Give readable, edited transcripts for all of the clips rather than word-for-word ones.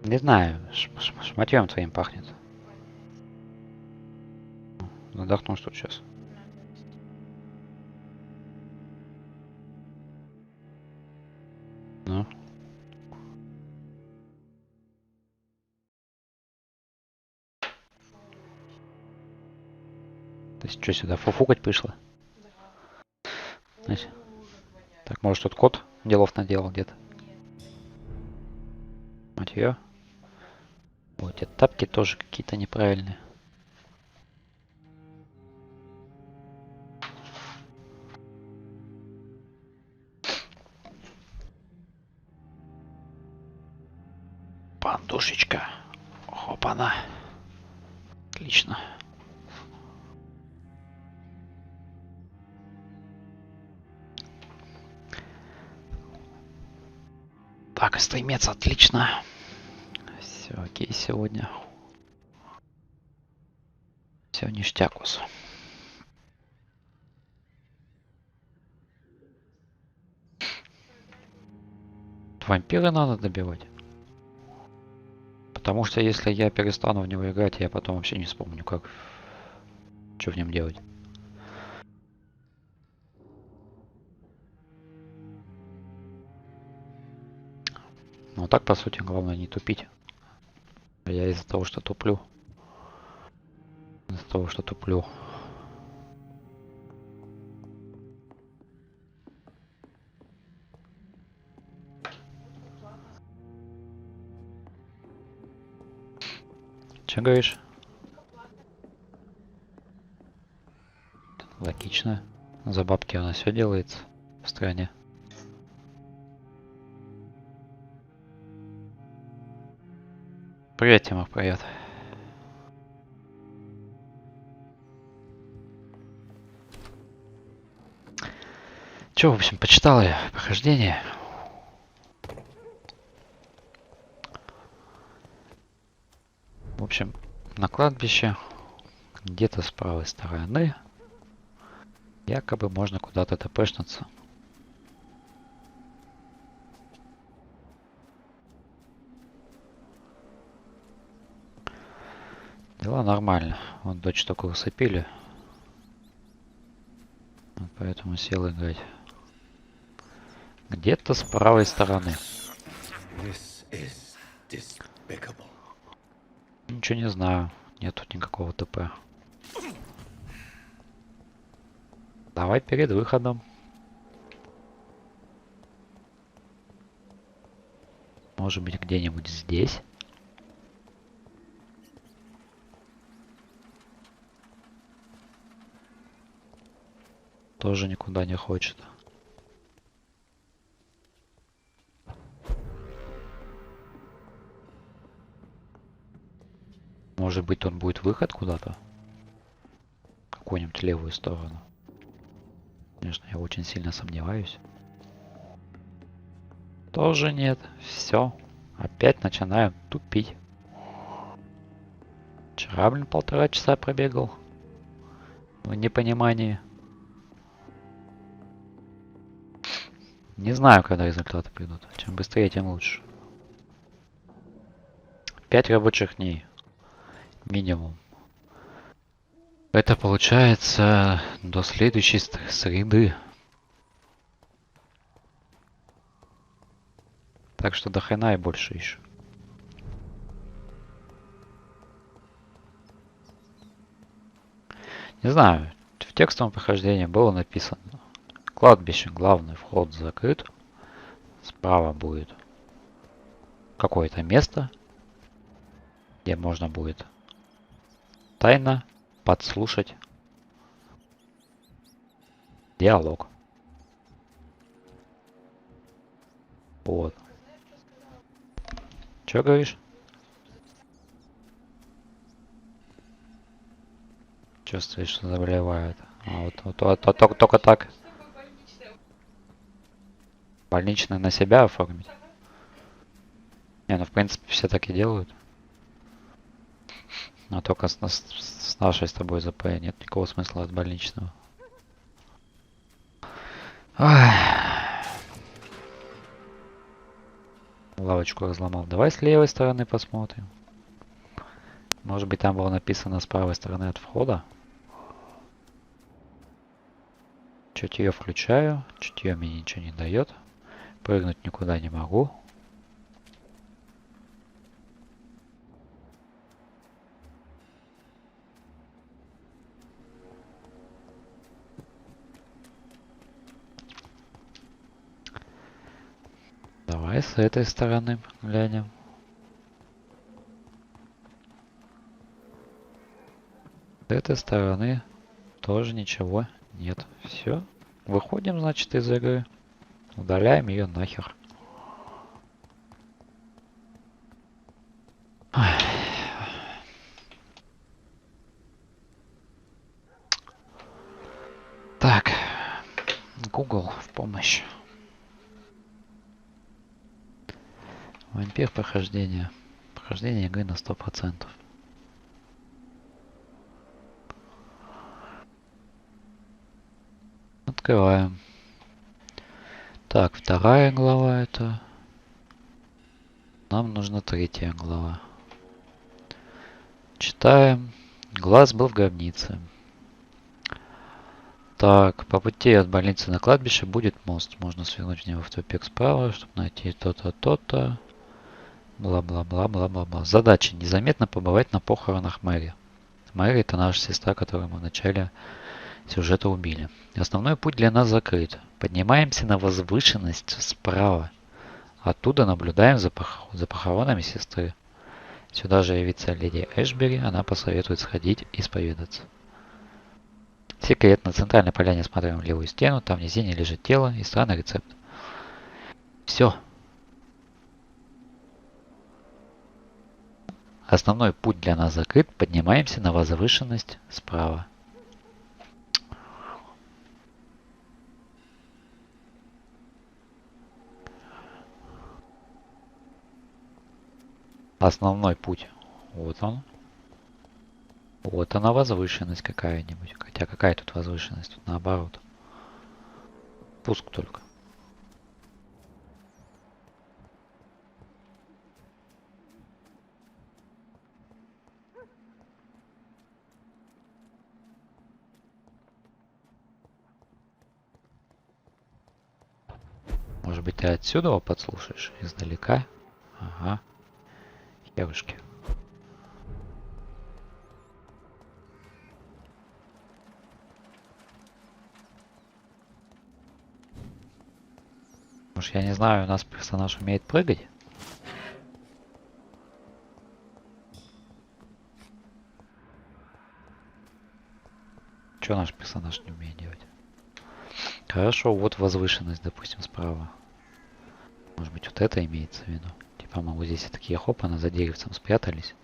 Не знаю, шматьем твоим пахнет. Задохну что сейчас. Ну. Ты что, сюда фуфукать пришла? Знаете? Так, может тут кот делов наделал где-то? Мать её. Вот эти тапки тоже какие-то неправильные. Пандушечка. Опа-на. Отлично. Так, стримец, отлично. Все окей сегодня. Все ништякус. Вампиры надо добивать. Потому что если я перестану в него играть, я потом вообще не вспомню, как... Что в нем делать. Ну так, по сути, главное не тупить. Я из-за того, что туплю. Из-за того, что туплю. Че говоришь? Логично. За бабки у нас все делается в стране. Привет, Тимур, привет. Че, в общем, почитал я прохождение. В общем, на кладбище, где-то с правой стороны, якобы можно куда-то тпшнуться. Дела нормально. Вот дочь только усыпили. Вот поэтому сел играть. Где-то с правой стороны. Ничего не знаю. Нет тут никакого ТП. Давай перед выходом. Может быть, где-нибудь здесь? Тоже никуда не хочет. Может быть, тут будет выход куда-то? В какую-нибудь левую сторону. Конечно, я очень сильно сомневаюсь. Тоже нет. Все. Опять начинаем тупить. Вчера, блин, 1,5 часа пробегал. В непонимании. Не знаю, когда результаты придут. Чем быстрее, тем лучше. 5 рабочих дней. Минимум. Это получается до следующей среды. Так что до хрена и больше еще. Не знаю, в текстовом прохождении было написано: кладбище, главный вход закрыт. Справа будет какое-то место, где можно будет тайно подслушать диалог. Вот. Че говоришь? Чувствуешь, что заболевает. А вот только так. Больничный на себя оформить. Не, ну в принципе все так и делают. А только с нашей с тобой ЗП нет никакого смысла от больничного. Ой. Лавочку разломал. Давай с левой стороны посмотрим. Может быть, там было написано с правой стороны от входа. Чутье включаю. Чутье мне ничего не дает. Прыгнуть никуда не могу. Давай с этой стороны глянем. С этой стороны тоже ничего нет. Все. Выходим, значит, из игры. Удаляем ее нахер. Так. Google в помощь. Вампир прохождение. Прохождение игры на 100%. Открываем. Так, вторая глава это. Нам нужна третья глава. Читаем. Глаз был в гробнице. Так, по пути от больницы на кладбище будет мост. Можно свернуть в него в тупик справа, чтобы найти то-то, то-то. Бла-бла-бла-бла-бла-бла. Задача. Незаметно побывать на похоронах Мэри. Мэри это наша сестра, которую мы в начале сюжета убили. Основной путь для нас закрыт. Поднимаемся на возвышенность справа. Оттуда наблюдаем за похоронами сестры. Сюда же явится леди Эшбери, она посоветует сходить и исповедаться. Секрет. На центральной поляне смотрим в левую стену, там в низине лежит тело и странный рецепт. Все. Основной путь для нас закрыт, поднимаемся на возвышенность справа. Основной путь. Вот он. Вот она возвышенность какая-нибудь. Хотя какая тут возвышенность? Тут наоборот. Пуск только. Может быть, ты отсюда его подслушаешь? Издалека? Ага. Херушки. Может, я не знаю, у нас персонаж умеет прыгать? Что наш персонаж не умеет делать? Хорошо, вот возвышенность, допустим, справа. Может быть, вот это имеется в виду? Типа мы вот здесь такие хоп, она за деревцем спрятались.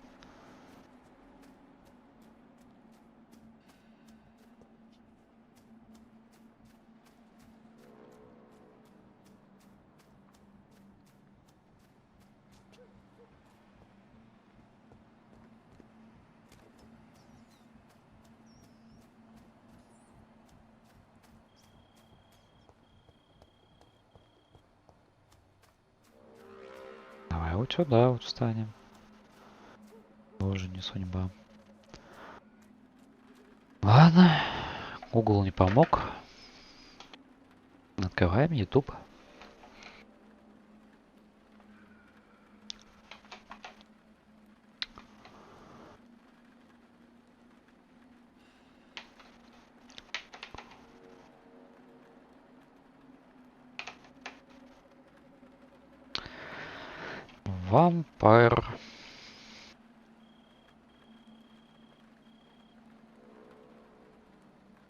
Давай вот сюда вот встанем. Тоже не судьба. Ладно. Google не помог. Открываем YouTube. VAMPYR.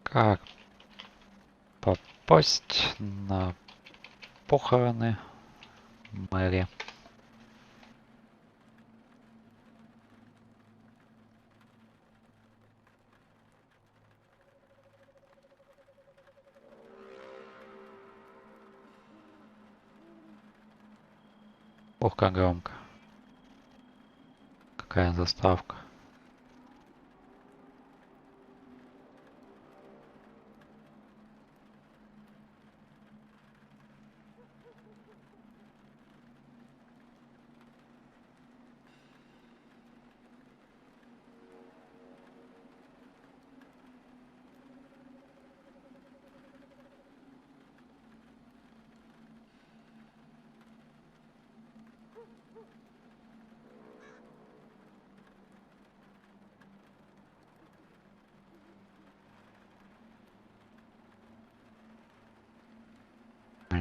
Как попасть на похороны Мэри? Ох, как громко. Какая заставка.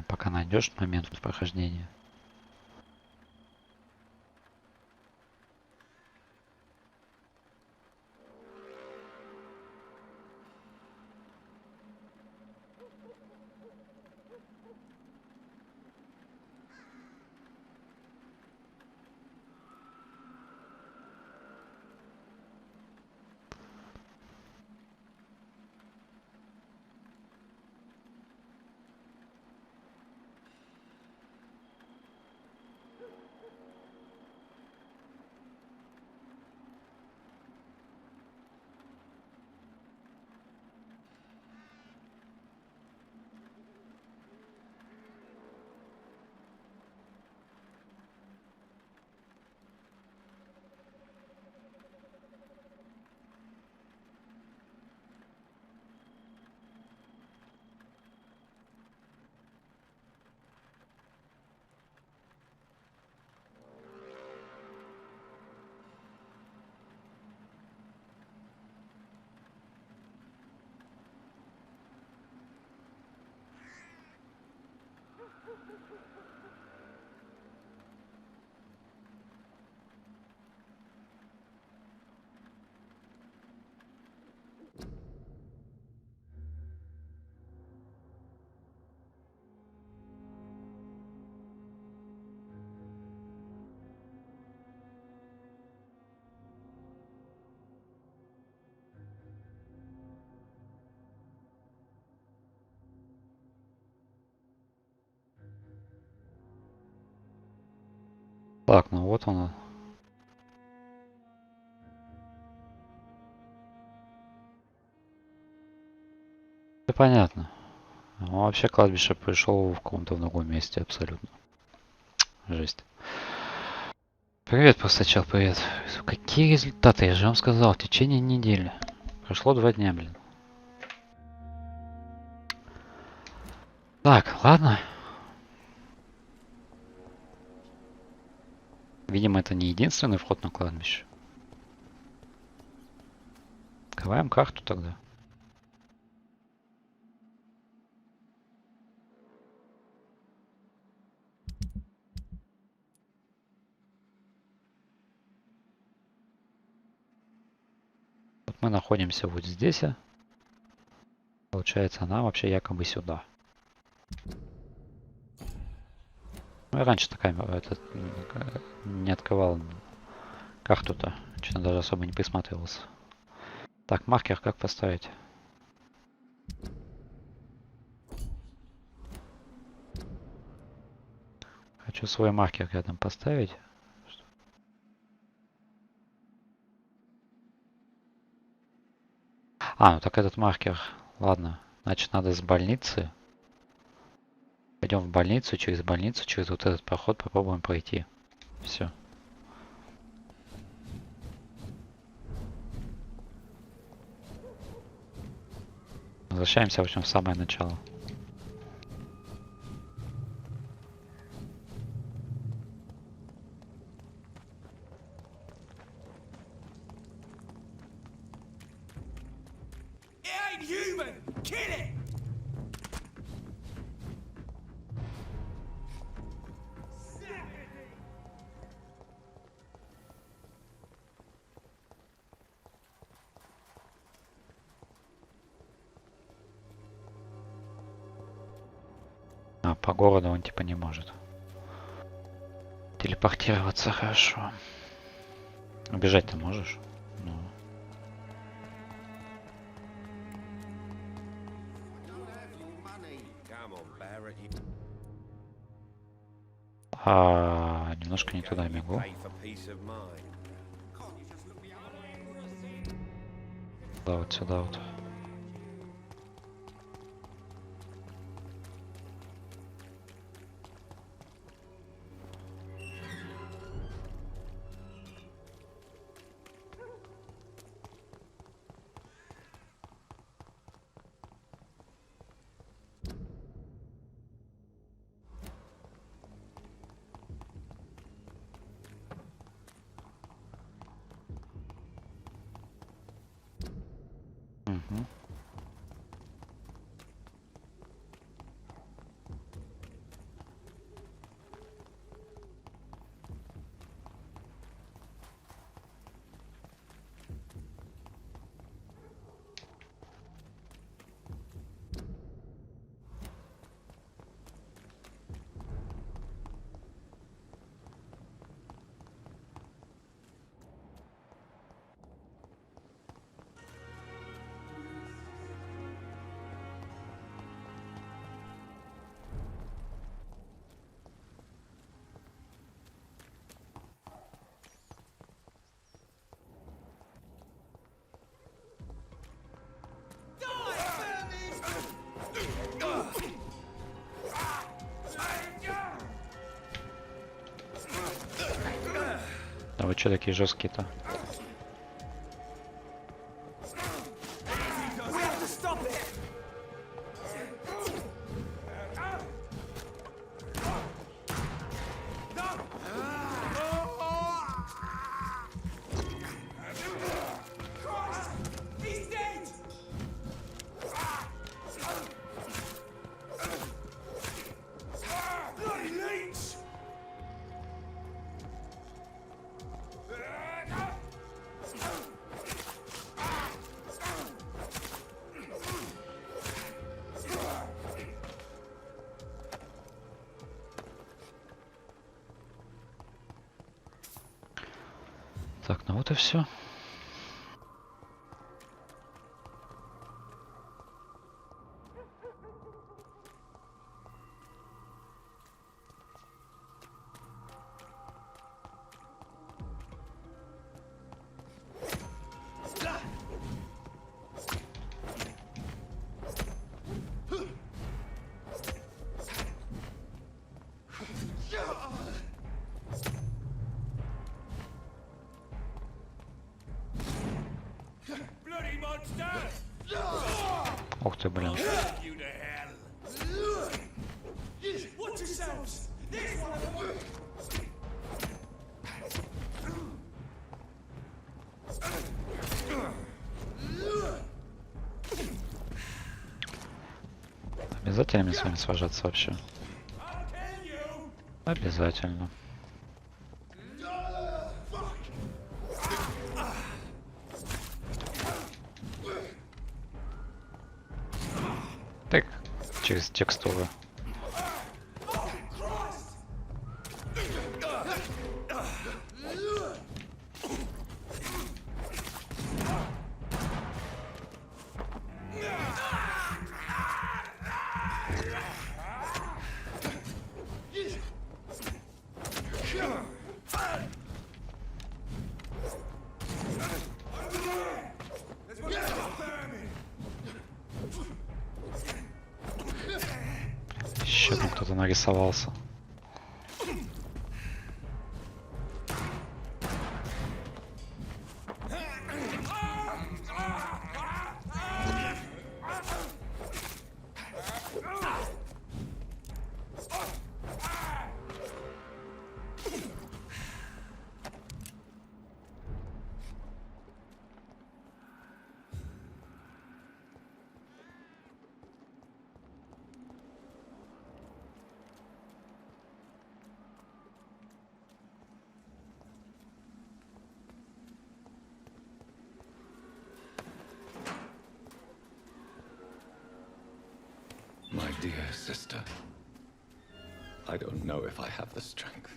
Пока найдешь момент прохождения. Так, ну вот она. Все понятно. Он вообще кладбище пришел в каком-то другом месте абсолютно. Жесть. Привет, постачал, привет. Какие результаты? Я же вам сказал, в течение недели. Прошло 2 дня, блин. Так, ладно. Видимо, это не единственный вход на кладбище. Открываем карту тогда. Вот мы находимся вот здесь. Получается, она вообще якобы сюда. Ну, я раньше такая не открывал карту-то. Что-то даже особо не присматривался. Так, маркер как поставить? Хочу свой маркер рядом поставить. А, ну так этот маркер. Ладно, значит надо с больницы. Пойдем в больницу, через вот этот проход попробуем пройти. Все. Возвращаемся, в общем, в самое начало. А, по городу он типа не может. Телепортироваться хорошо. Убежать ты можешь? Ну. Немножко не туда бегу. Да, вот сюда вот. А вы что такие жесткие-то? Так, ну вот и все. Ух ты, блин. Обязательно мне с вами сражаться вообще? Обязательно. Так, через текстуру. Еще там кто-то нарисовался. My dear sister, I don't know if I have the strength.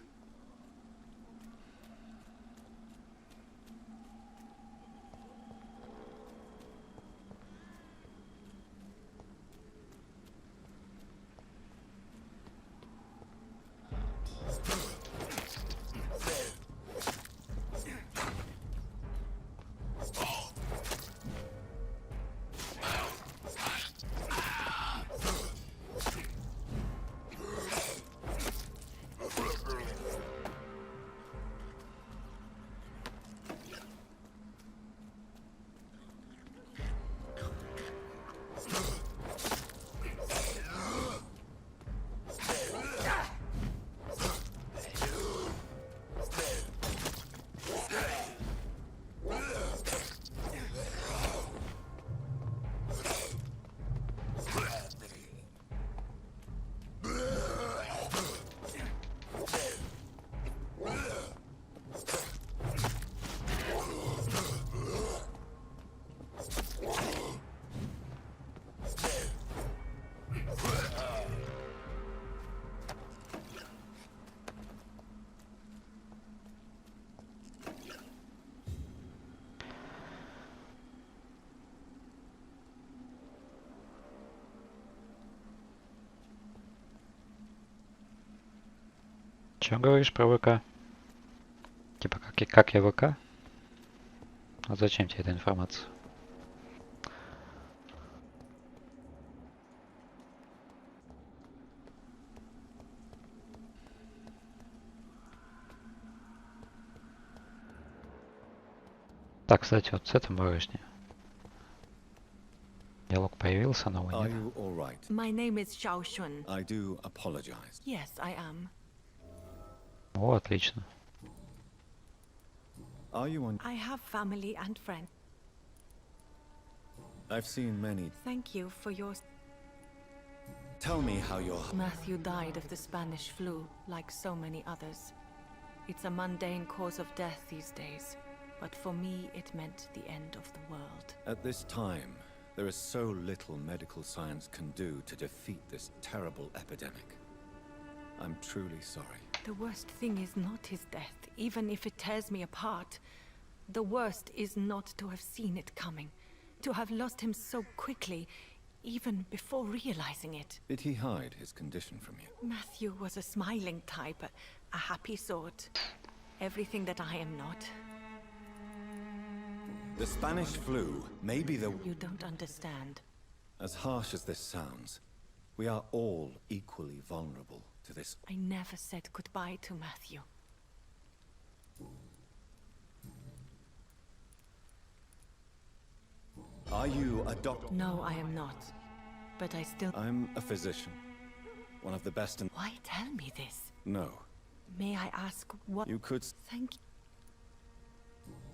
Че говоришь про ВК? Типа как я ВК? А зачем тебе эта информация? Так, кстати, вот с этим барышней. Диалог появился, но его Are нет. you all right? My name is Xiao Shun. I do apologize. Yes, I am. О, отлично. Are you on? I have family and friends. I've seen many. Thank you for your... Tell me how you're. Matthew died of the Spanish flu, like so many others. It's a mundane cause of death these days, but for me it meant the end of the world. At this time, there is so little medical science can do to defeat this terrible epidemic. I'm truly sorry. The worst thing is not his death, even if it tears me apart. The worst is not to have seen it coming, to have lost him so quickly, even before realizing it. Did he hide his condition from you? Matthew was a smiling type, a happy sort. Everything that I am not. The Spanish flu may be the. You don't understand. As harsh as this sounds, we are all equally vulnerable to this. I never said goodbye to Matthew. Are you a doctor? No, I am not. But I still... I'm a physician. One of the best in. Why tell me this? No. May I ask what... You could. Thank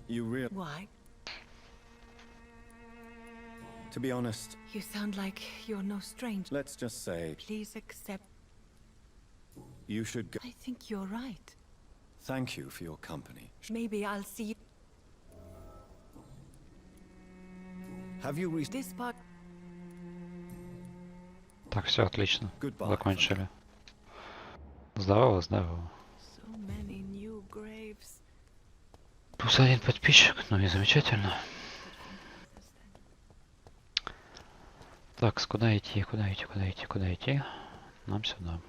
You real. Why? To be honest, You sound like you're no stranger. let's just say Please accept... you should go. I think you're right. Thank you for your company. Maybe I'll see you... Have you reached? This part... Так, все отлично. Goodbye. Закончили. Здорово, здорово. So many new graves. Плюс один подписчик, ну и замечательно. Так, куда идти, куда идти, куда идти, куда идти? Нам сюда.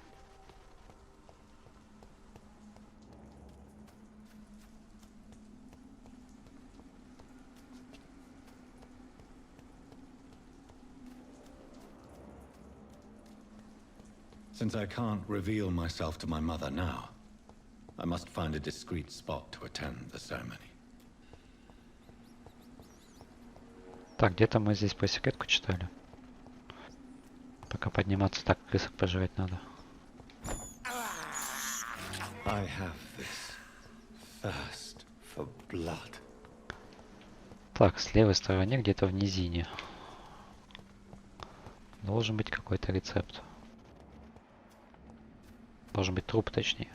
Since I can't reveal myself to my mother now, I must find a discreet spot to attend the ceremony. Так, где-то мы здесь по секретку читали. Пока подниматься, так, крысок пожрать надо. I have this thirst for blood. Так, с левой стороны, где-то в низине. Должен быть какой-то рецепт. Должен быть труп, точнее.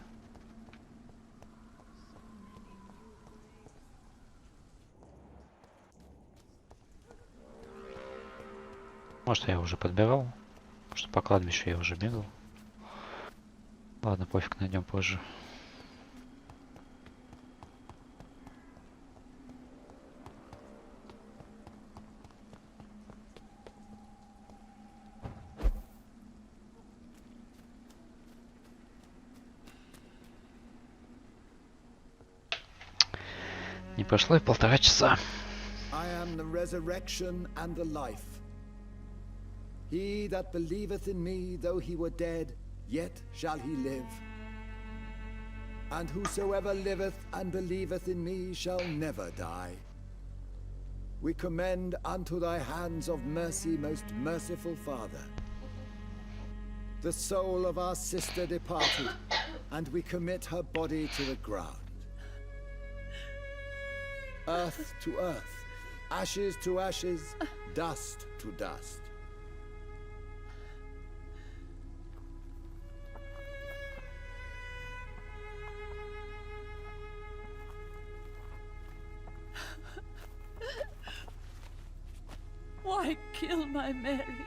Может, я уже подбирал. Может, по кладбищу я уже бегал. Ладно, пофиг, найдем позже. Не прошло и 1,5 часа. I am the resurrection and the life. He that believeth in me, though he were dead, yet shall he live. And whosoever liveth and believeth in me shall never die. We commend unto thy hands of mercy, most merciful Father, the soul of our sister departed, and we commit her body to the ground. Earth to earth, ashes to ashes, dust to dust. Why kill my Mary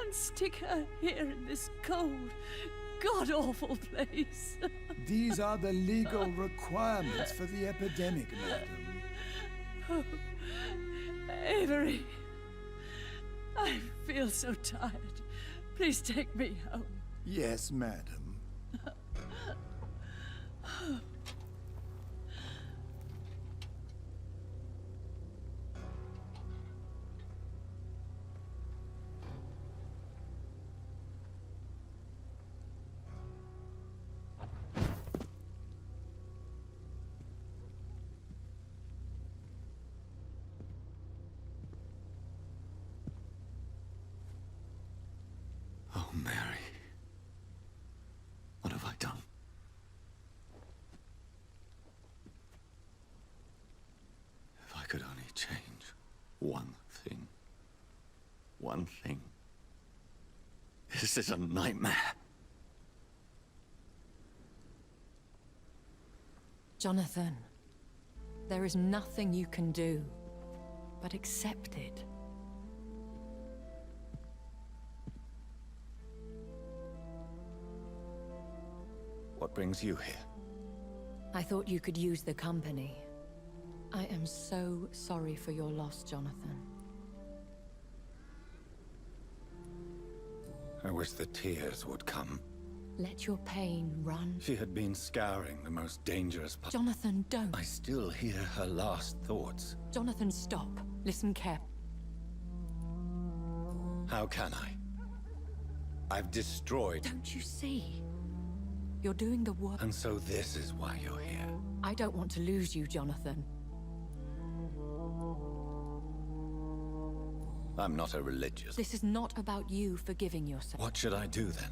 and stick her here in this cold, god-awful place? These are the legal requirements for the epidemic, madam. Oh, Avery, I feel so tired. Please take me home. Yes, madam. This is a nightmare. Jonathan, there is nothing you can do but accept it. What brings you here? I thought you could use the company. I am so sorry for your loss, Jonathan. I wish the tears would come. Let your pain run. She had been scouring the most dangerous part. Jonathan, don't. I still hear her last thoughts. Jonathan, stop. Listen carefully. How can I? I've destroyed... Don't you see? You're doing the work. And so this is why you're here. I don't want to lose you, Jonathan. I'm not a religious... This is not about you forgiving yourself. What should I do then?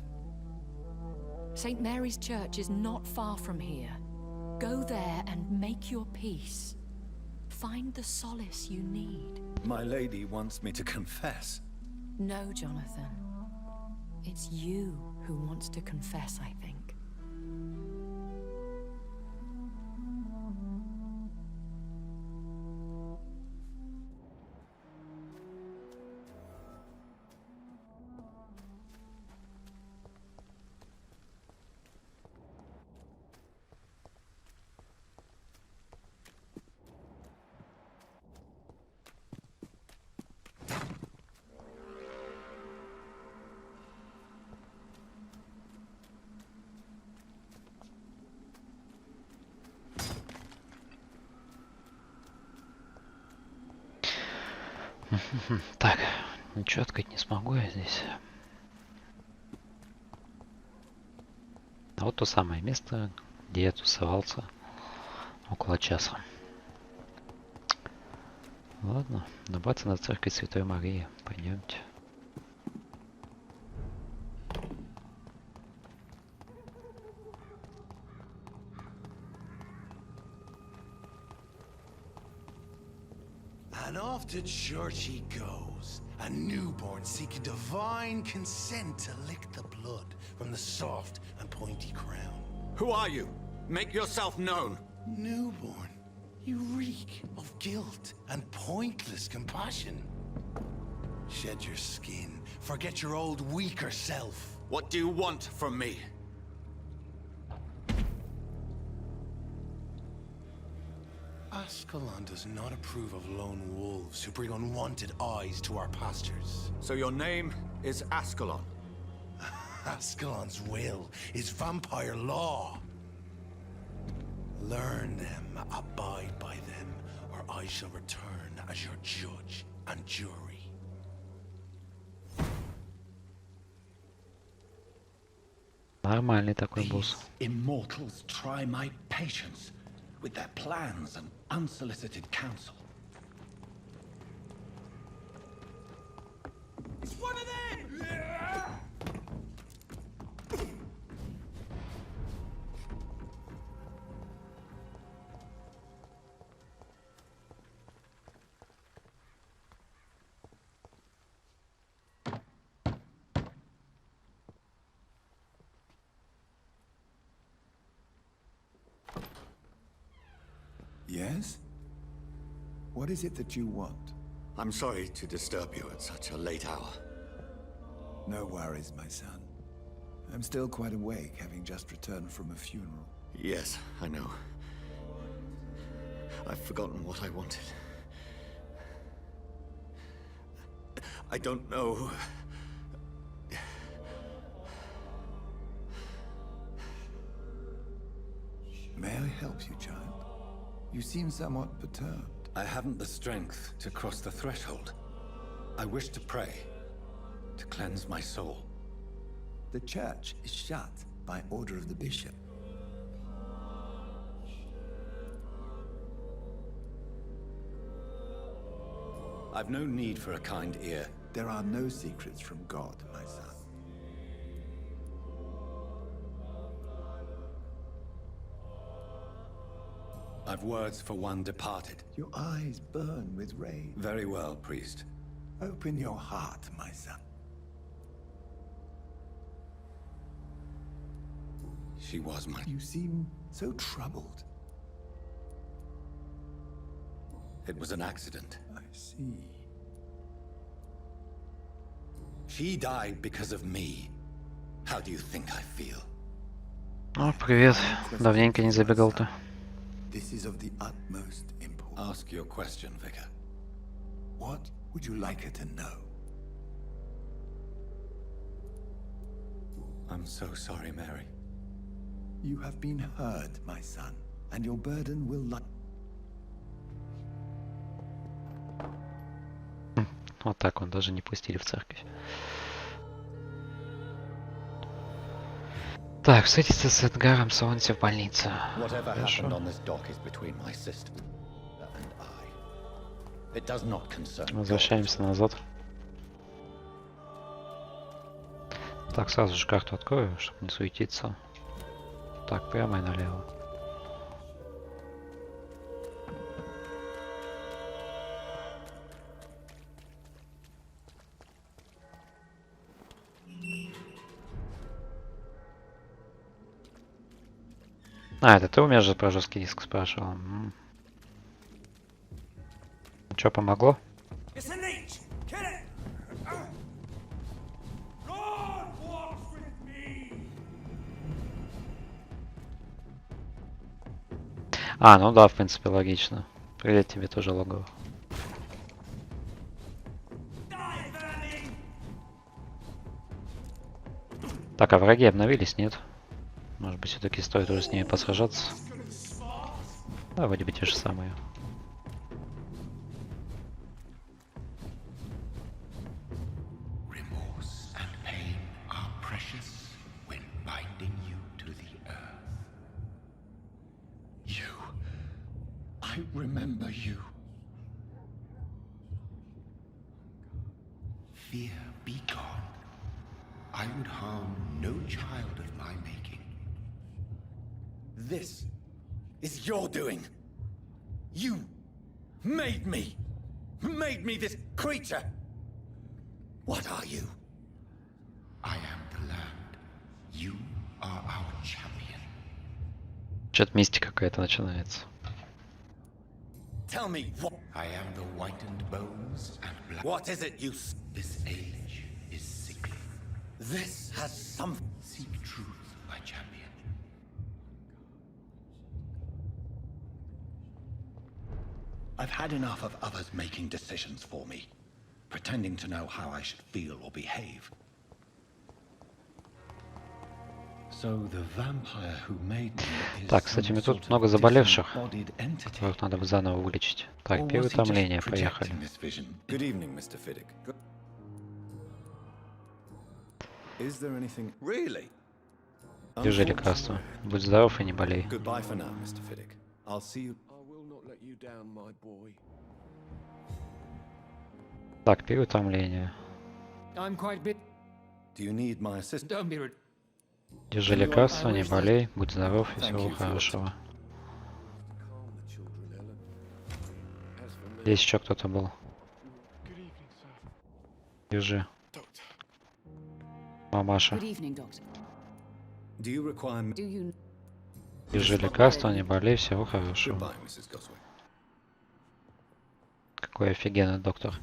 St. Mary's Church is not far from here. Go there and make your peace. Find the solace you need. My lady wants me to confess. No, Jonathan. It's you who wants to confess, I think. Так, ничего открыть не смогу я здесь. А вот то самое место, где я тусовался около часа. Ладно, добраться на церковь Святой Марии. Пойдемте. And off to church he goes, a newborn seeking divine consent to lick the blood from the soft and pointy crown. Who are you? Make yourself known. Newborn, you reek of guilt and pointless compassion. Shed your skin, forget your old weaker self. What do you want from me? Ascalon does not approve of lone wolves who bring unwanted eyes to our pastures. So your name is Ascalon? Ascalon's will is vampire law. Learn them, abide by them, or I shall return as your judge and jury. Нормальный такой босс. These immortals try my patience with their plans and unsolicited counsel. It's one of them! Yes? What is it that you want? I'm sorry to disturb you at such a late hour. No worries, my son. I'm still quite awake, having just returned from a funeral. Yes, I know. I've forgotten what I wanted. I don't know. May I help you, child? You seem somewhat perturbed. I haven't the strength to cross the threshold. I wish to pray, to cleanse my soul. The church is shut by order of the bishop. I've no need for a kind ear. There are no secrets from God, my son. I've words for one departed. Your eyes burn with rage. Very well, priest. Open your heart, my son. She was my... You seem so troubled. It was an accident. I see. She died because of me. How do you think I feel? О, привет. Давненько не забегал-то. This is of the utmost importance. Ask your question, Vicar. What would you like her to know? I'm so sorry, Mary. You have been heard, my son, and your burden will lie. Вот так он даже не пустили в церковь. Так, встретиться с Эдгаром Солнце в больнице. Whatever happened Хорошо. on this dock is between my sister and I. It does not concern God. Возвращаемся назад. Так, сразу же карту открою, чтобы не суетиться. Так, прямо и налево. А, это ты у меня же про жесткий диск спрашивал. Что, помогло? А, ну да, в принципе, логично. Привет тебе тоже, логово. Так, а враги обновились, нет? Может быть, все-таки стоит уже с ними посражаться? Да, вроде бы те же самые. Remorse and pain are precious when binding you to the earth. You. I remember you. Fear be gone. I would harm no child of my making. This is your doing. You made me this creature. What are you? I am the land. You are our champion. Что-то мистика какая-то начинается. Tell me what? I am the whitened bones and black. What is it you? This age is sickly. This has some. Seek truth, my champion. I've had enough of others making decisions for me, pretending to know how I should feel or behave. So the vampire who made me is Так, кстати, мне тут много заболевших, которых надо бы заново вылечить. Так, первое утомление, поехали. Good evening, Mr. Fiddick. Is there anything really? Держи лекарство. Будь здоров и не болей. Goodbye for now, Mr. Fiddick. I'll see you. Так, переутомление. Do you need my assistance? Держи лекарство, не болей, будь здоров и всего хорошего. Здесь еще кто-то был. Держи. Мамаша. Do you require? Держи лекарство, не болей, всего хорошего. Goodbye, Mrs. Goswell. Какой офигенный доктор.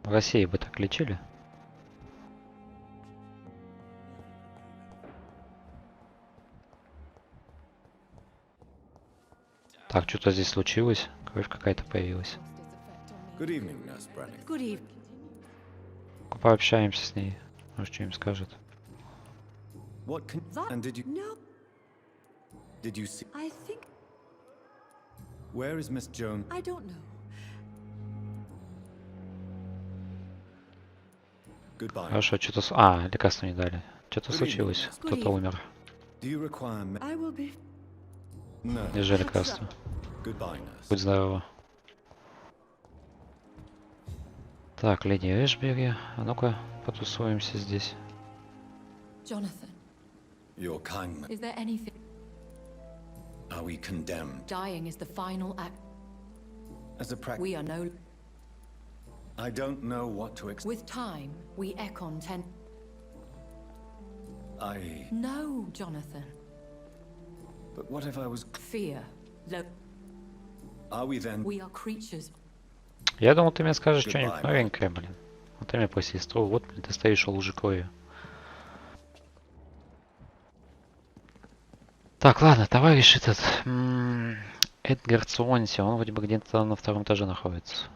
В России бы так лечили? Так, что-то здесь случилось. Кровь какая-то появилась. Good evening, Nurse Brannigan. Good evening. Пообщаемся с ней. Может, что им скажет. What can? And did you? No, Did you see? I think Where is Miss Jones? I don't know. Goodbye. Хорошо, что-то... А, лекарства не дали. Что-то Good случилось. evening. Кто-то умер. Do you require? I will be. No. Держи лекарство. Goodbye, nurse. Будь здорова. Так, леди Эшбери. А ну-ка, потусуемся здесь. Jonathan, Your kindness. is there anything? Are we condemned? Dying is the final act. As a practice, We are no. I don't know what to expect. With time, we Ekon tend. No, Jonathan. But what if I was... Fear. Are we then... We are creatures. Я думал, ты мне скажешь что-нибудь новенькое, блин. А ты мне про сестру. Вот, блин, ты стоишь у лужи крови. Так, ладно, товарищ этот... Эдгар Ционси, он вроде бы где-то на втором этаже находится.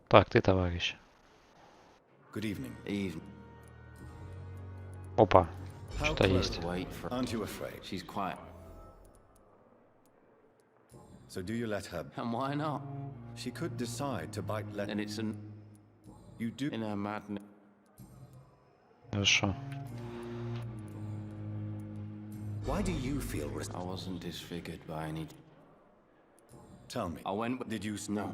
Так, ты, товарищ. Good evening. Опа, что-то есть. Aren't you afraid? She's quiet. So do you let her... And why not? She could decide to bite let... And it's an... You do... in her madness. Хорошо. Why do you feel... I wasn't disfigured by any... Tell me. I went... Did you... No.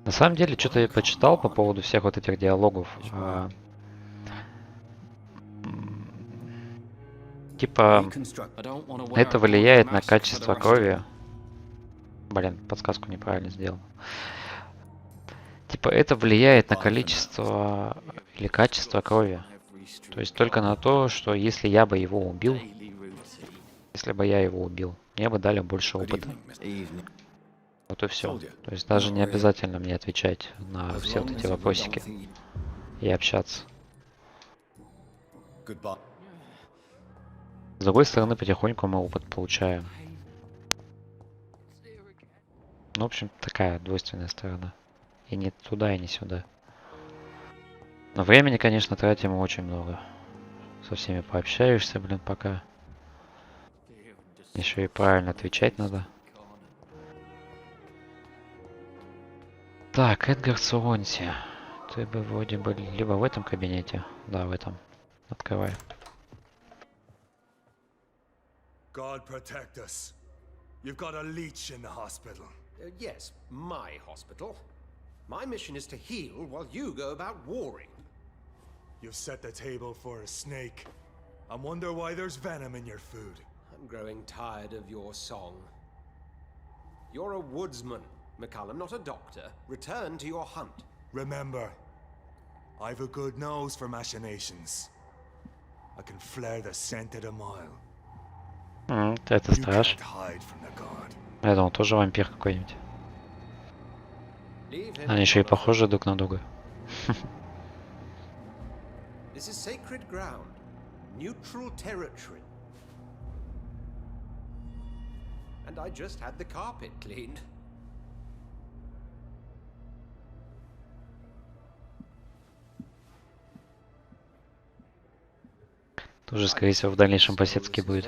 На самом деле, что-то я почитал по поводу всех вот этих диалогов. Типа, это влияет на качество крови. Блин, подсказку неправильно сделал. Типа, это влияет на количество или качество крови. То есть только на то, что если я бы его убил, мне бы дали больше опыта. Вот и все. То есть даже не обязательно мне отвечать на все вот эти вопросики и общаться. С другой стороны, потихоньку мы опыт получаем. Ну, в общем, такая двойственная сторона. И не туда, и не сюда. Но времени, конечно, тратим очень много. Со всеми пообщаешься, блин, пока. Еще и правильно отвечать надо. Так, Эдгар Суонси. Ты бы вроде бы либо в этом кабинете. Да, в этом. Открывай. God protect us. You've got a leech in the hospital. Yes, my hospital. My mission is to heal while you go about warring. You've set the table for a snake. I wonder why there's venom in your food. I'm growing tired of your song. You're a woodsman, McCallum, not a doctor. Return to your hunt. Remember, I've a good nose for machinations. I can flare the scent at a mile. Это страж. Я думал, тоже вампир какой-нибудь. Они еще и похожи друг на друга. This is sacred ground, neutral territory. And I just had the carpet cleaned. Тоже, скорее всего, в дальнейшем по-сетски будет.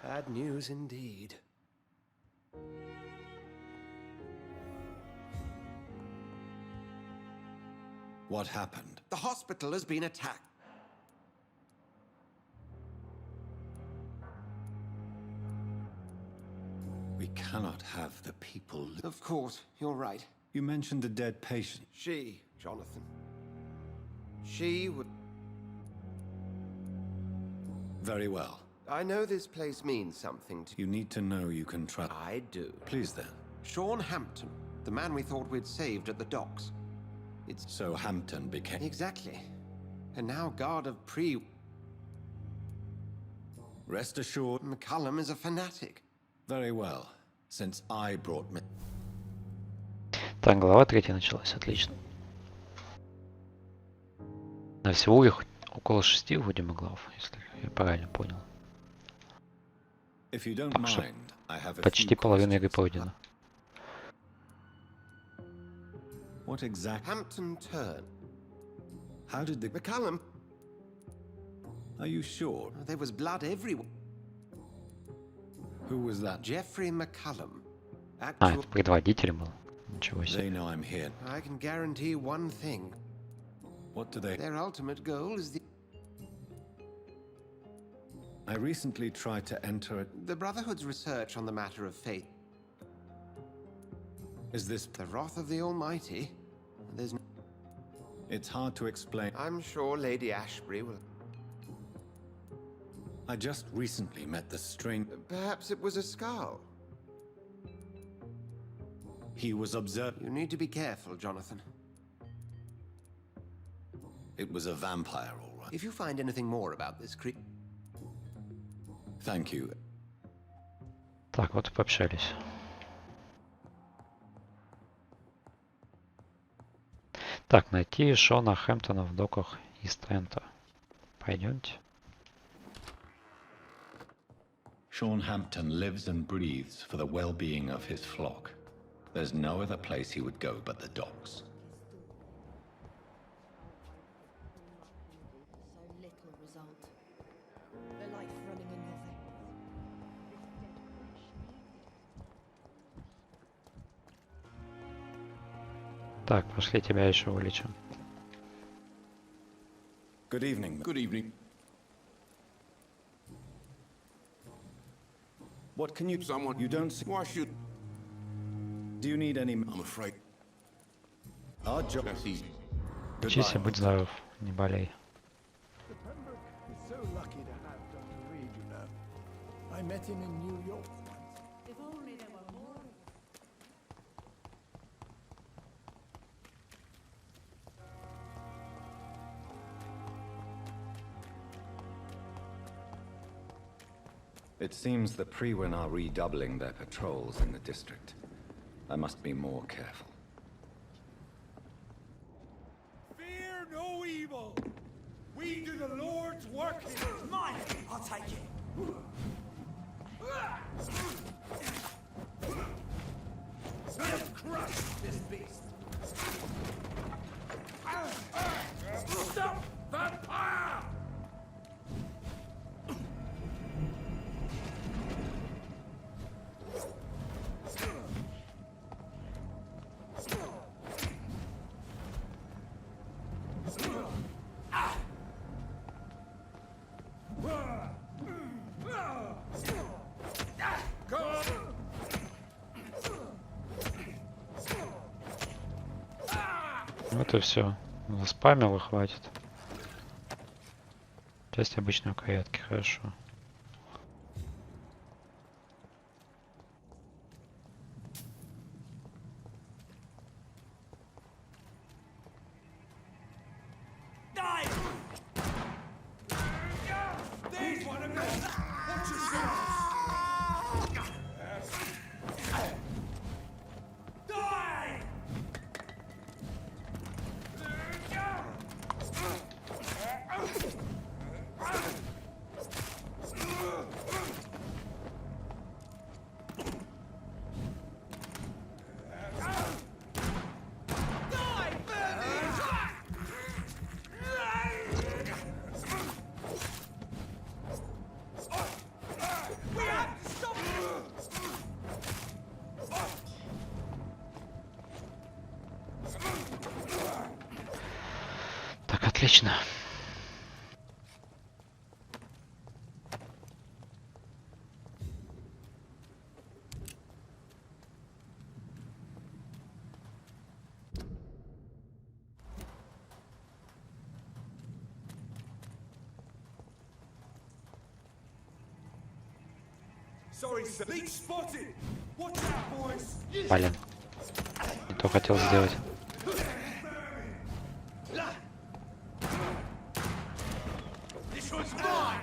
Bad news indeed. What happened? The hospital has been attacked. We cannot have the people... Of course, you're right. You mentioned the dead patient. She, Jonathan. She would... Very well. I know this place means something to you. You need to know you can trust. I do. Please then. Sean Hampton, the man we thought we'd saved at the docks. It's... So Hampton became... Exactly. And now guard of Pre... Rest assured... McCallum is a fanatic. Very well. Since I brought me... Так, глава 3 началась, отлично. На всего их около 6 вроде глав, если я правильно понял. Так что почти половина игры пройдена. What exactly? Hampton turn. How did the... McCallum. Are you sure? There was blood everywhere. Who was that? Jeffrey McCallum. А, это предводитель был. Ничего себе. They know I'm here. I can guarantee one thing. What do they... Their ultimate goal is the... I recently tried to enter it. The Brotherhood's research on the matter of faith. Is this... The wrath of the Almighty? There's no... It's hard to explain. I'm sure Lady Ashbury will... I just recently met the string... Perhaps it was a skull. He was observed... You need to be careful, Jonathan. It was a vampire, all right. If you find anything more about this Thank you. Так, вот и пообщались. Так, найти Шона Хэмптона в доках Ист-Энда. Пойдемте. Sean Hampton lives and breathes for the well-being of his flock. There's no other place he would go but the docks. So little result. The life running in your veins. Так, пошли тебя еще вылечим. Good evening. Good evening. What can you... Someone... You don't see... Why should... Do you need any... I'm afraid... Our job... That's easy. Учись и будь здоров, не болей. The Pembroke is so lucky to have Dr. Reed, you know. I met him in New York once. If only there were more. It seems the Priwen are redoubling their patrols in the district. I must be more careful. Fear no evil! We do the Lord's work here! Mine! I'll take it. Crush this beast! Stop! Vampire! Вот и все. Заспамил и хватит. Часть обычной рукоятки, хорошо. Так, отлично. Sorry, sir. Leech spotted! Watch out, boys! Блин. Не то хотел сделать. This one's mine!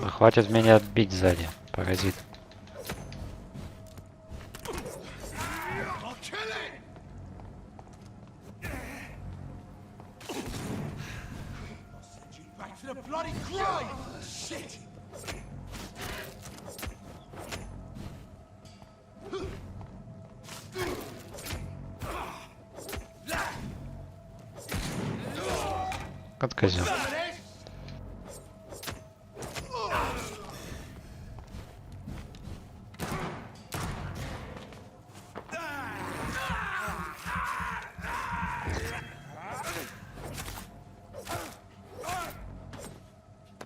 А хватит меня отбить сзади, паразит. I'll kill it! I'll send you back to the bloody grave! Shit! От козел.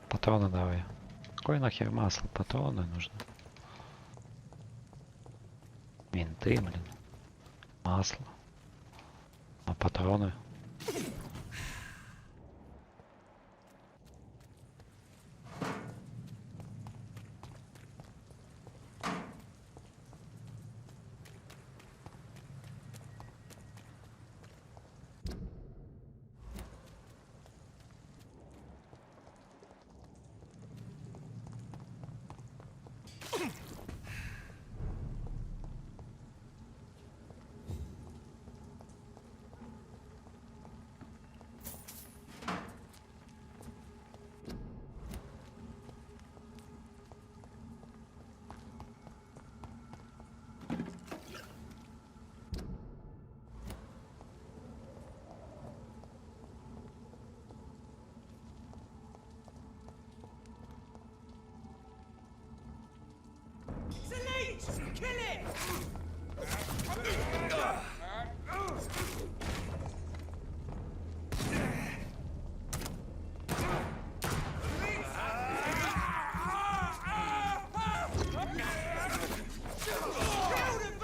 Патроны давай. Какой нахер масло? Патроны нужны. Винты, блин. Масло. А патроны?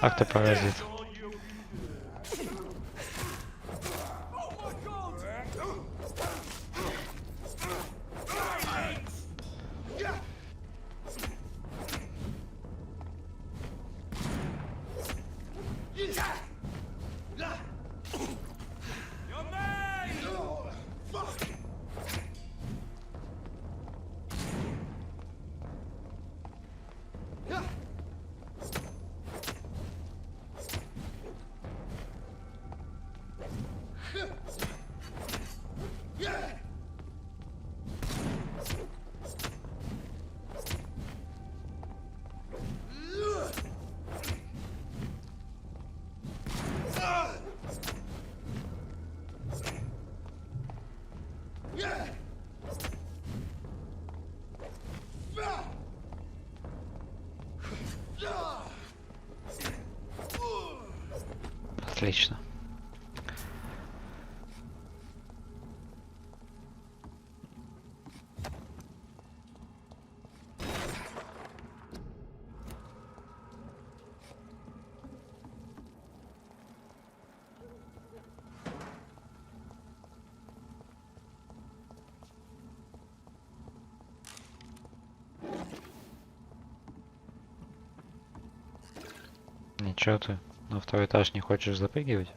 Ах ты паразит. Отлично. Ничего ты на второй этаж не хочешь запрыгивать?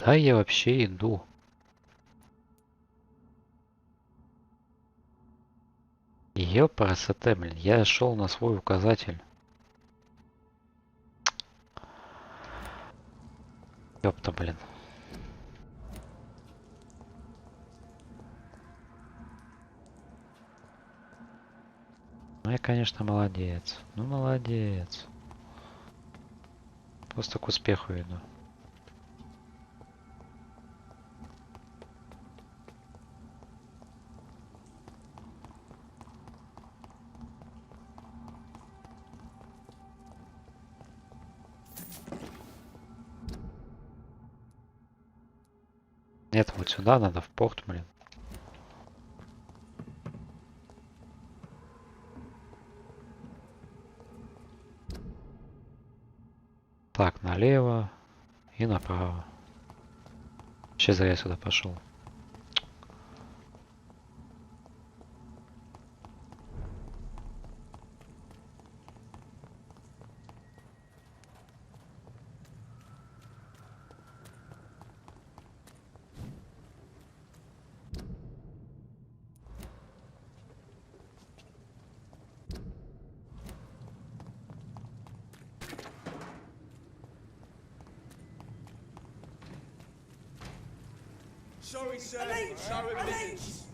Да, я вообще иду. Ёпрст, блин, я шел на свой указатель. Ёпта, блин. Ну я, конечно, молодец. Ну молодец. Просто к успеху иду. Нет, вот сюда надо, в порт, блин. Так, налево и направо. Вообще зря я сюда пошел. Sorry, sir. Sorry, missus.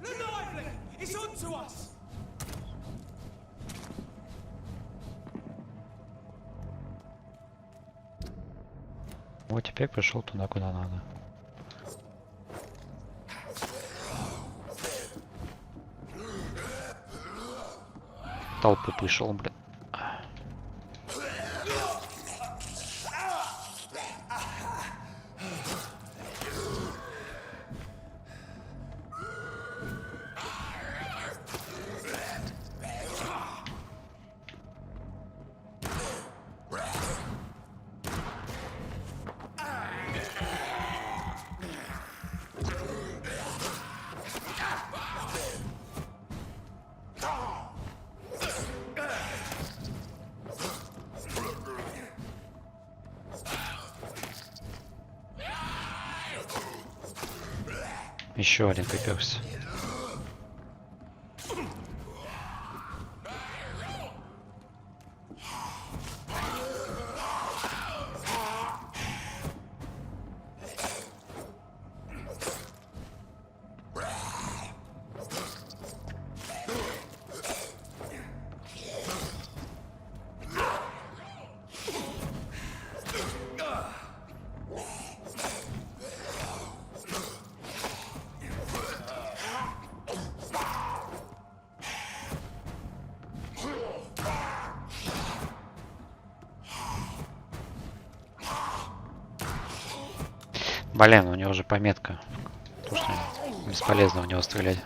Lively! It's on to us! Вот теперь пришел туда, куда надо. Толпы пришел, блин. Еще один приперся. Блин, у него же пометка. То, что бесполезно в него стрелять.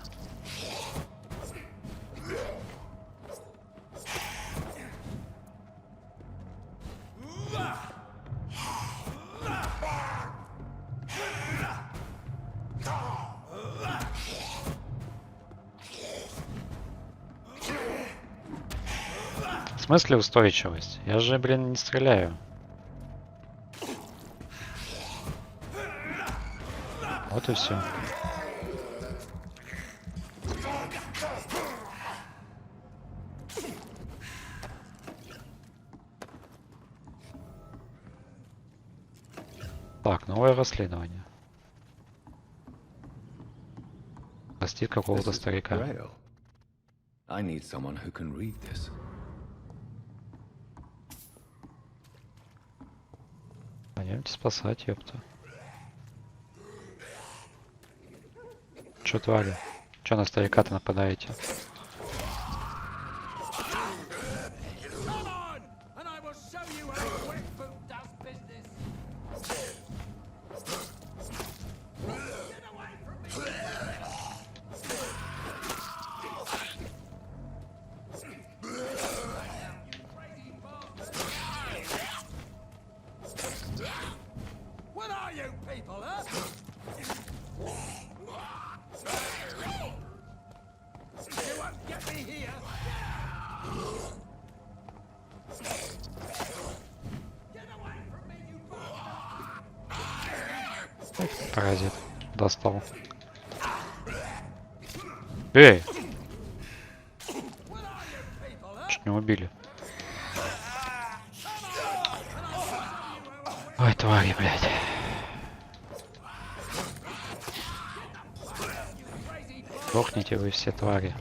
В смысле устойчивость? Я же, блин, не стреляю. Вот и все. Так, новое расследование. Простит какого-то старика. I need someone who can read this. Пойдемте спасать, ёпта. Чё твари? Чё на старика-то нападаете? What are you people, huh? You won't get me here. Get away from me, you bastard! Паразит. Достал. Эй! Чуть не убили. Ой, твари, блядь. Сдохните вы все, твари.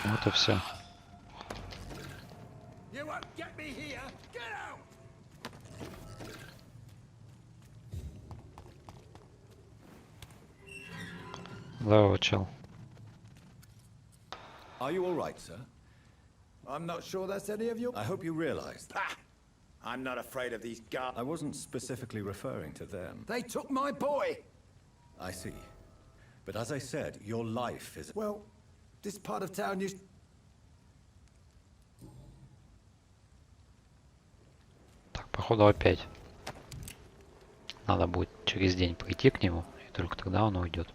Вот и все. Здорово, чел. Are you all right, sir? I'm not sure that's any of your... I hope you realized. I'm not afraid of these guards. I wasn't specifically referring to them. They took my boy! I see. But as I said, your life is... Well, this part of town used... Так, походу опять. Надо будет через день прийти к нему, и только тогда он уйдет.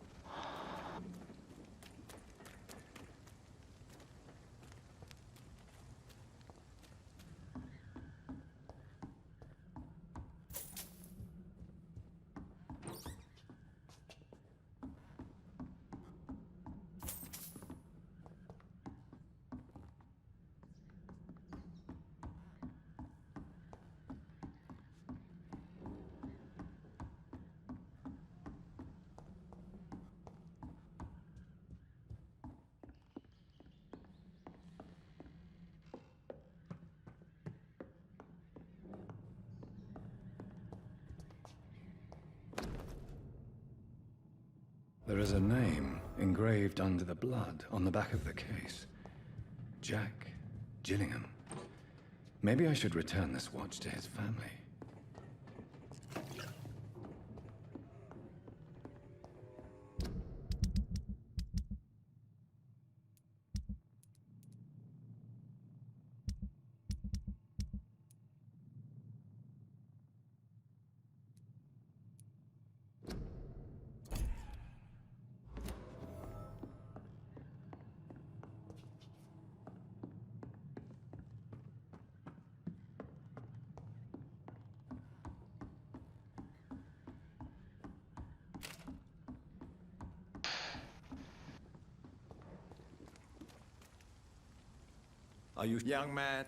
There is a name engraved under the blood on the back of the case. Jack Gillingham. Maybe I should return this watch to his family. Are you Young man.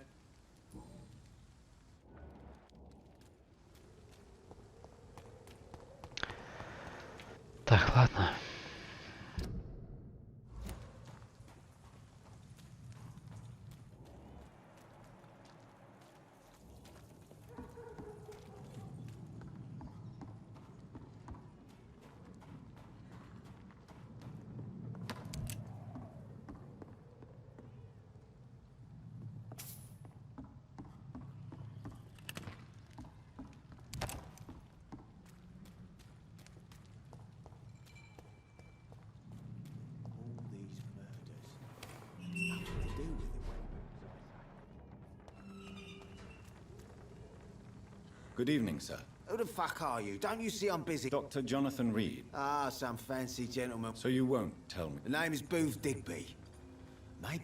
Так, ладно. Good evening, sir. Who the fuck are you? Don't you see I'm busy? Dr. Jonathan Reed. Ah, some fancy gentleman. So you won't tell me? The name is Booth Digby. Mate?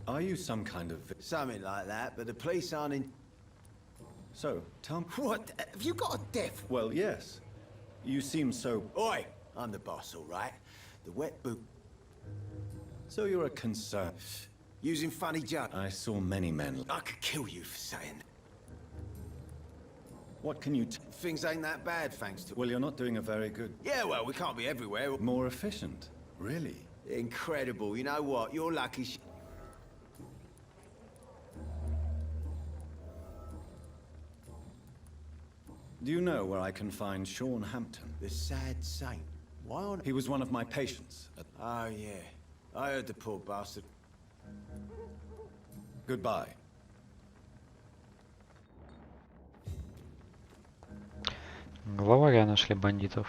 Are you some kind of... Something like that, but the police aren't in... So, tell me... What? Have you got a deaf? Well, yes. You seem so... Oi! I'm the boss, all right? The wet boot... So you're a concern... Using funny judge. I saw many men... I could kill you for saying that. What can you Things ain't that bad, thanks to... Well, you're not doing a very good... Yeah, well, we can't be everywhere. More efficient. Really? Incredible. You know what? You're lucky Do you know where I can find Sean Hampton? The sad saint. Why on... He was one of my patients. Oh, yeah. I heard the poor bastard. Goodbye. Главаря нашли бандитов.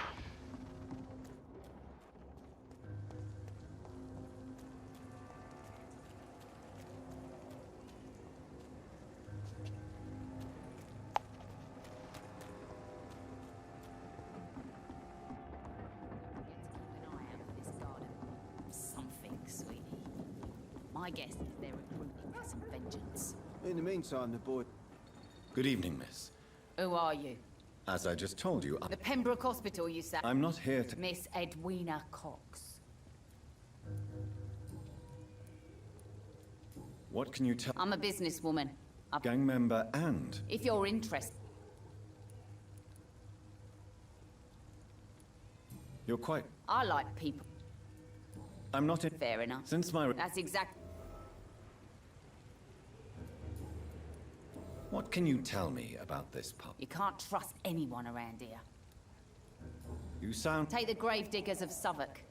My guess is they're recruiting for some vengeance. In the meantime, the boy... Good evening, miss. Who are you? As I just told you, The Pembroke Hospital, you say? I'm not here to... Miss Edwina Cox. What can you tell... I'm a businesswoman. Gang member and... If you're interested... You're quite... I like people. I'm not in... Fair enough. Since my... That's exact... What can you tell me about this pub? You can't trust anyone around here. You sound... Take the gravediggers of Southwark.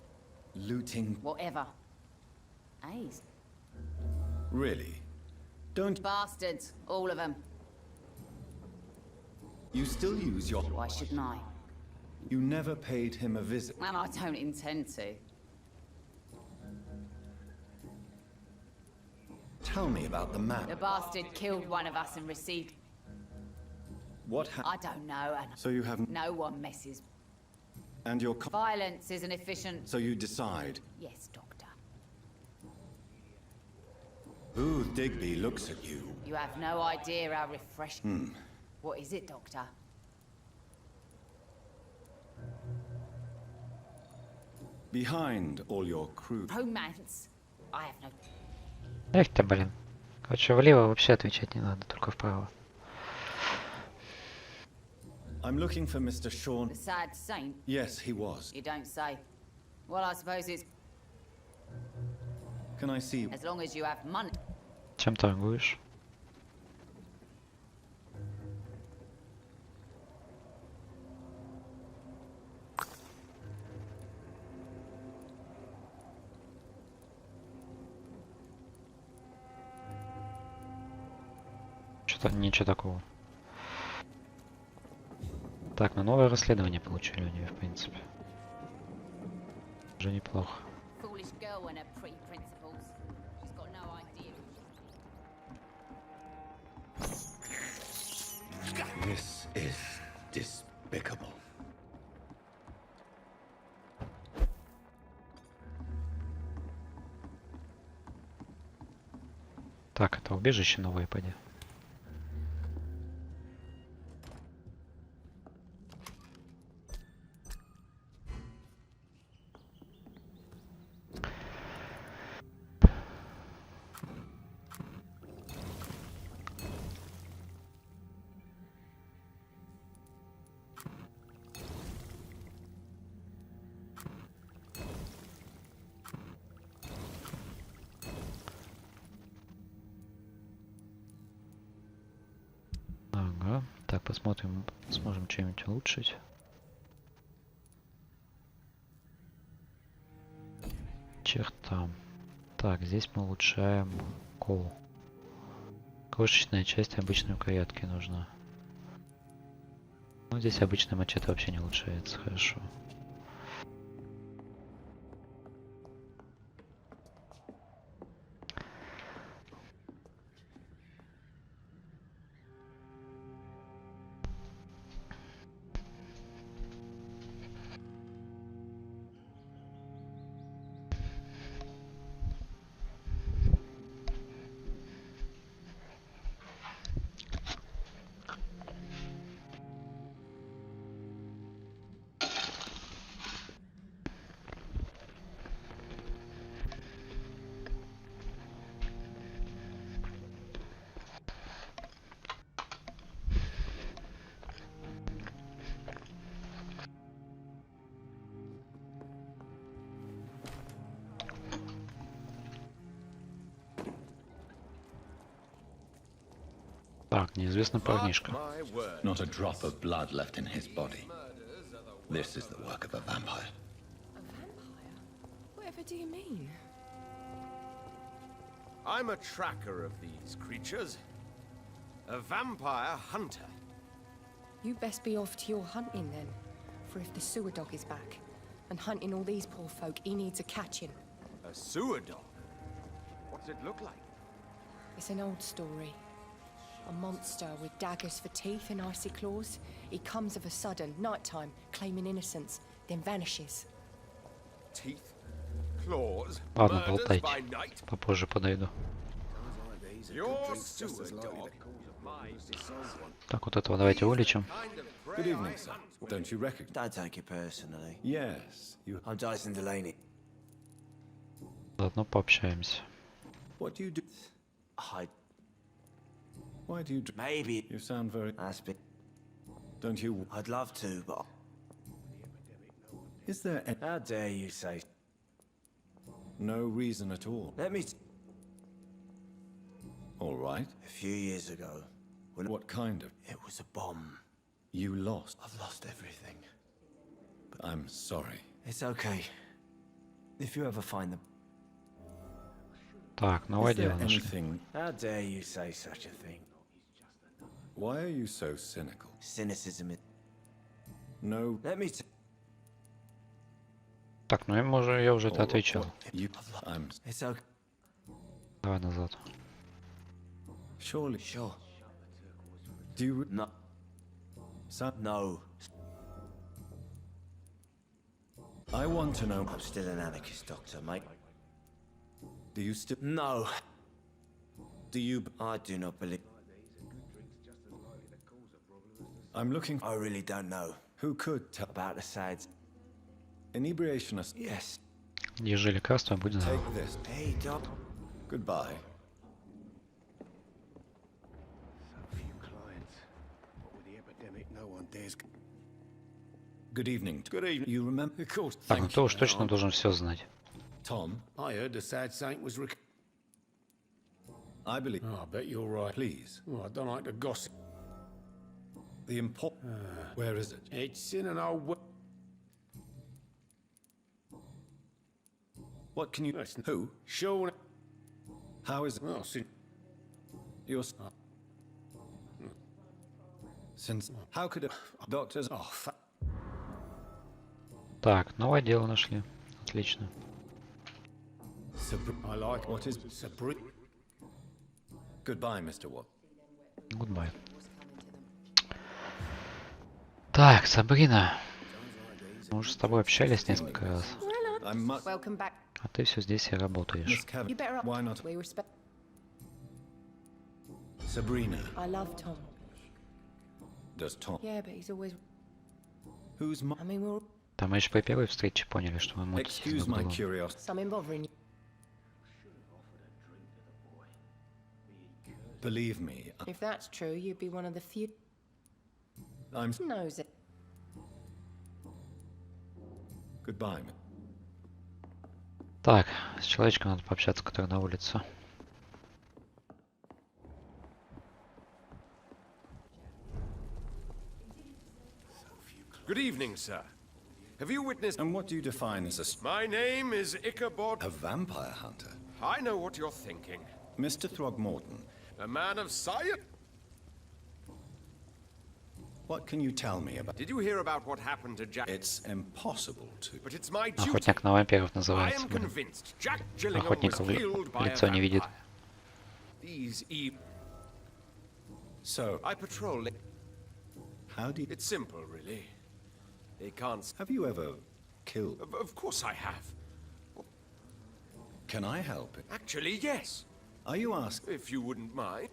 Looting... Whatever. Hey. Really? Don't... Bastards. All of them. You still use your... Why shouldn't I? You never paid him a visit. And I don't intend to. Tell me about the man. The bastard killed one of us and received... What I don't know, and... So you have... No one messes. And your... Violence is an efficient... So you decide. Yes, Doctor. Booth Digby looks at you. You have no idea how refreshing... Hmm. What is it, Doctor? Behind all your crew. Romance? I have no... Эх ты, блин. Короче, влево вообще отвечать не надо, только вправо. I'm looking for Mr. Sean... The sad saint? Yes, he was. You don't say. Well, I suppose it's... Can I see... As long as you have money. Чем торгуешь? Что-то ничего такого. Так, ну новое расследование получили у нее, в принципе. Уже неплохо. Foolish girl and her pretty principles. She's got no idea. This is despicable. Так, это убежище новое, поди. посмотрим, сможем что-нибудь улучшить. Черта. Так, здесь мы улучшаем кол. Крошечная часть обычной рукоятки нужна. Ну, здесь обычный мачете вообще не улучшается, хорошо. Так, неизвестный парнишка. Not a drop of blood left in his body. This is the work of a vampire. Whatever do you mean? I'm a tracker of these creatures. A vampire hunter. You best be off to your hunting then. For if the sewer dog is back and hunting all these poor folk, he needs a catching. A sewer dog? What's it look like? It's an old story. A monster with daggers for teeth and icy claws. He comes of a sudden, nighttime, claiming innocence, then vanishes. Teeth, claws, Ладно, murders болтайте. by night. Попозже подойду. Your sewer dog. Так, вот этого давайте вылечим. Good evening, sir. Don't you recognize? Don't take it personally. Yes, you. I'm Dyson Delaney. Заодно пообщаемся. What do you do? I Why do you? maybe You sound very. that's bit. Don't you? I'd love to, but Is there how dare you say? no reason at all? Let me. All right. A few years ago, when What kind of? it was a bomb. You lost. I've lost everything. I'm sorry. It's okay. If you ever find them. Так, Is новое there дело нашли. anything? How dare you say such a thing? Why are you so cynical? Cynicism is. No. Let me. Так, ну я уже это отвечал. You. I'm. It's okay. Давай назад. Surely. Sure. Do you? No. No. I want to know. I'm still an anarchist, Doctor, mate. Do you still? No. Do you? I do not believe. I'm looking. I really don't know. Who could tell? About the sides. Inebriation. Yes. Держи лекарство, будет Take здоров. this. Hey, Doc. Goodbye. Good evening. Good evening. You remember? Of course. Так, ну ты уж точно должен все знать. Tom, I heard the sad saint was I believe. Oh, I bet you're right. Please. Oh, I don't like to gossip. The Where is it? It's in an old. What can you? Listen. Who? Sure. How is it? Well, since Your. Since. How could a doctors? oh, Так, новое дело нашли. Отлично. I like What is? Sabri. Goodbye, Mr. Watt. Goodbye. Так, Сабрина. Мы уже с тобой общались несколько раз. I'm much. Welcome back. А ты все здесь и работаешь. Miss Cabot. You better up. Why not? We respect. Sabrina. I love Tom. Does Tom? Yeah, but he's always. Who's my? I mean, we're Там мы еще при первой встрече поняли, что мы мутите Excuse друг my друга. curiosity. something bothering you. Believe me, If that's true, you'd be one of the few I'm. who knows it. Goodbye. Так, с человечком надо пообщаться, который на улице. evening, sir. Have you witnessed... And what do you define as a... My name is Ichabod... A vampire hunter? I know what you're thinking. Mr. Throgmorton. A man of science... What can you tell me about... Did you hear about what happened to Jack? It's impossible to... But it's my duty. Охотник на вампиров I называется. am convinced Jack Gillingham was Охотник killed by a лицо не видит. vampire. These So... I patrol... How do you... It's simple, really. They can't... Have you ever killed... Of course I have. Can I help it? Actually, yes. Are you asking... If you wouldn't mind.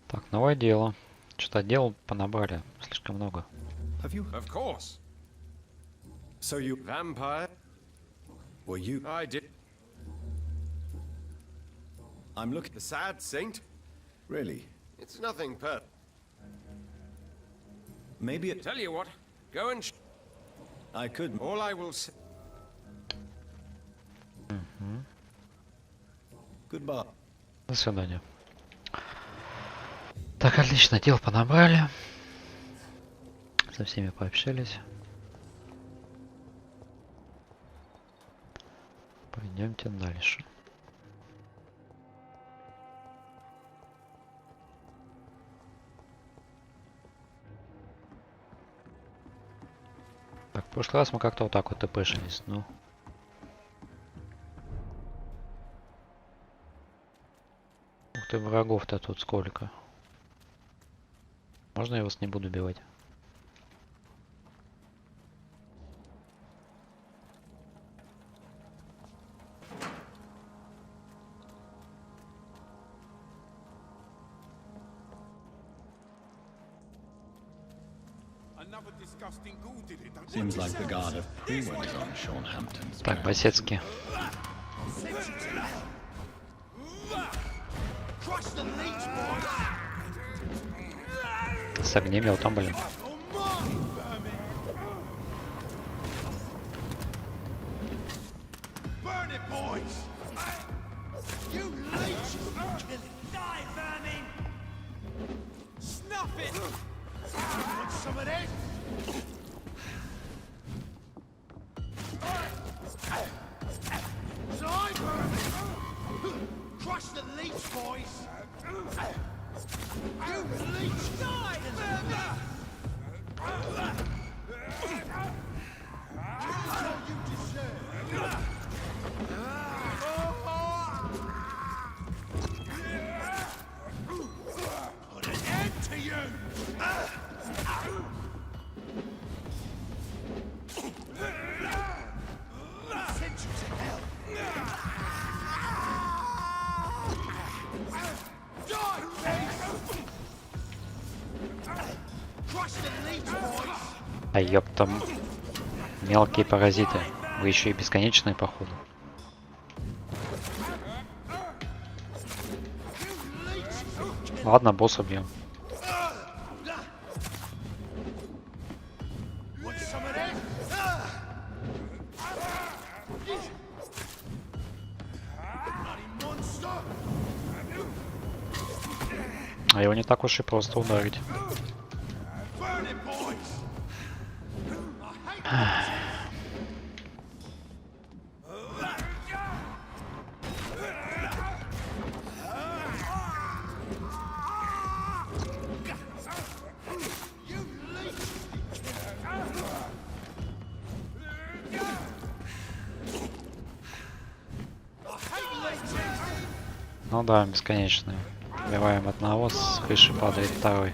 Так, новое дело. Что-то дел понабрали. Слишком много. Have you... Of course. So you... Vampire? Were you... I did. I'm looking... The sad saint? Really? It's nothing per... Maybe it... Tell you what. Go and... I could... All I will say... Goodbye. До свидания. Так, отлично, дел понабрали. Со всеми пообщались. Пойдемте дальше. Так, в прошлый раз мы как-то вот так вот тпшились, ну. Ух ты, врагов-то тут сколько. Можно я вас не буду убивать? Seems like the guard of Prewell is on Sean Hampton's... Так, по-сетски. С огнем я там, блин. А ёпта, мелкие паразиты. Вы еще и бесконечные, походу. Ладно, босс убьем. А его не так уж и просто ударить. Ну да, бесконечные. Убиваем одного, с крыши падает второй.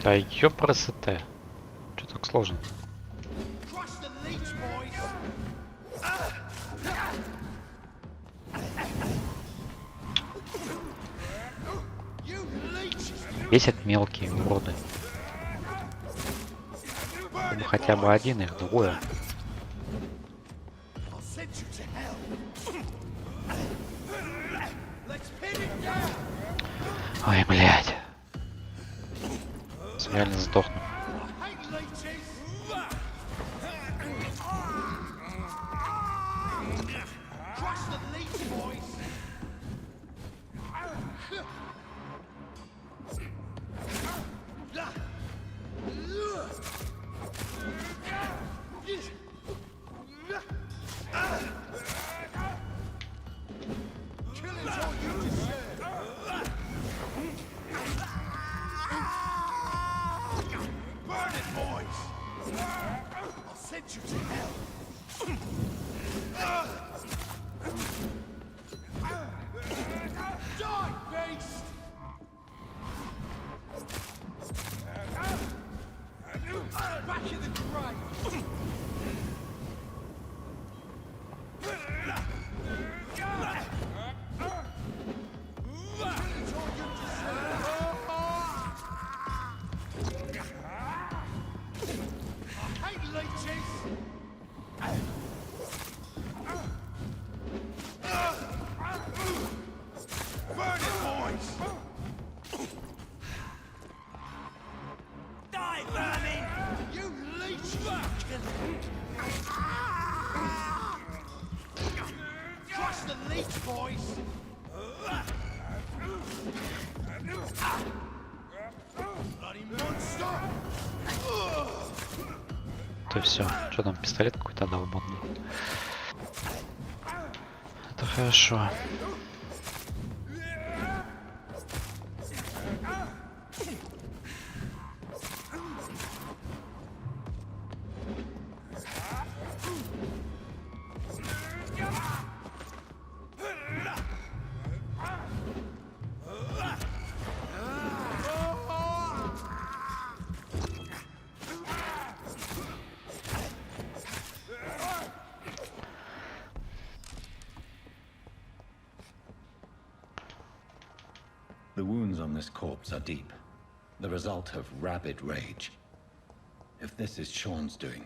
Да ёпрст. Чё так сложно? Бесят мелкие уроды. Ну, хотя бы один, их двое. Ой, блядь. Реально сдохну. То все. Что там, пистолет какой-то долбанный? Это хорошо. The wounds on this corpse are deep, the result of rabid rage. If this is Sean's doing,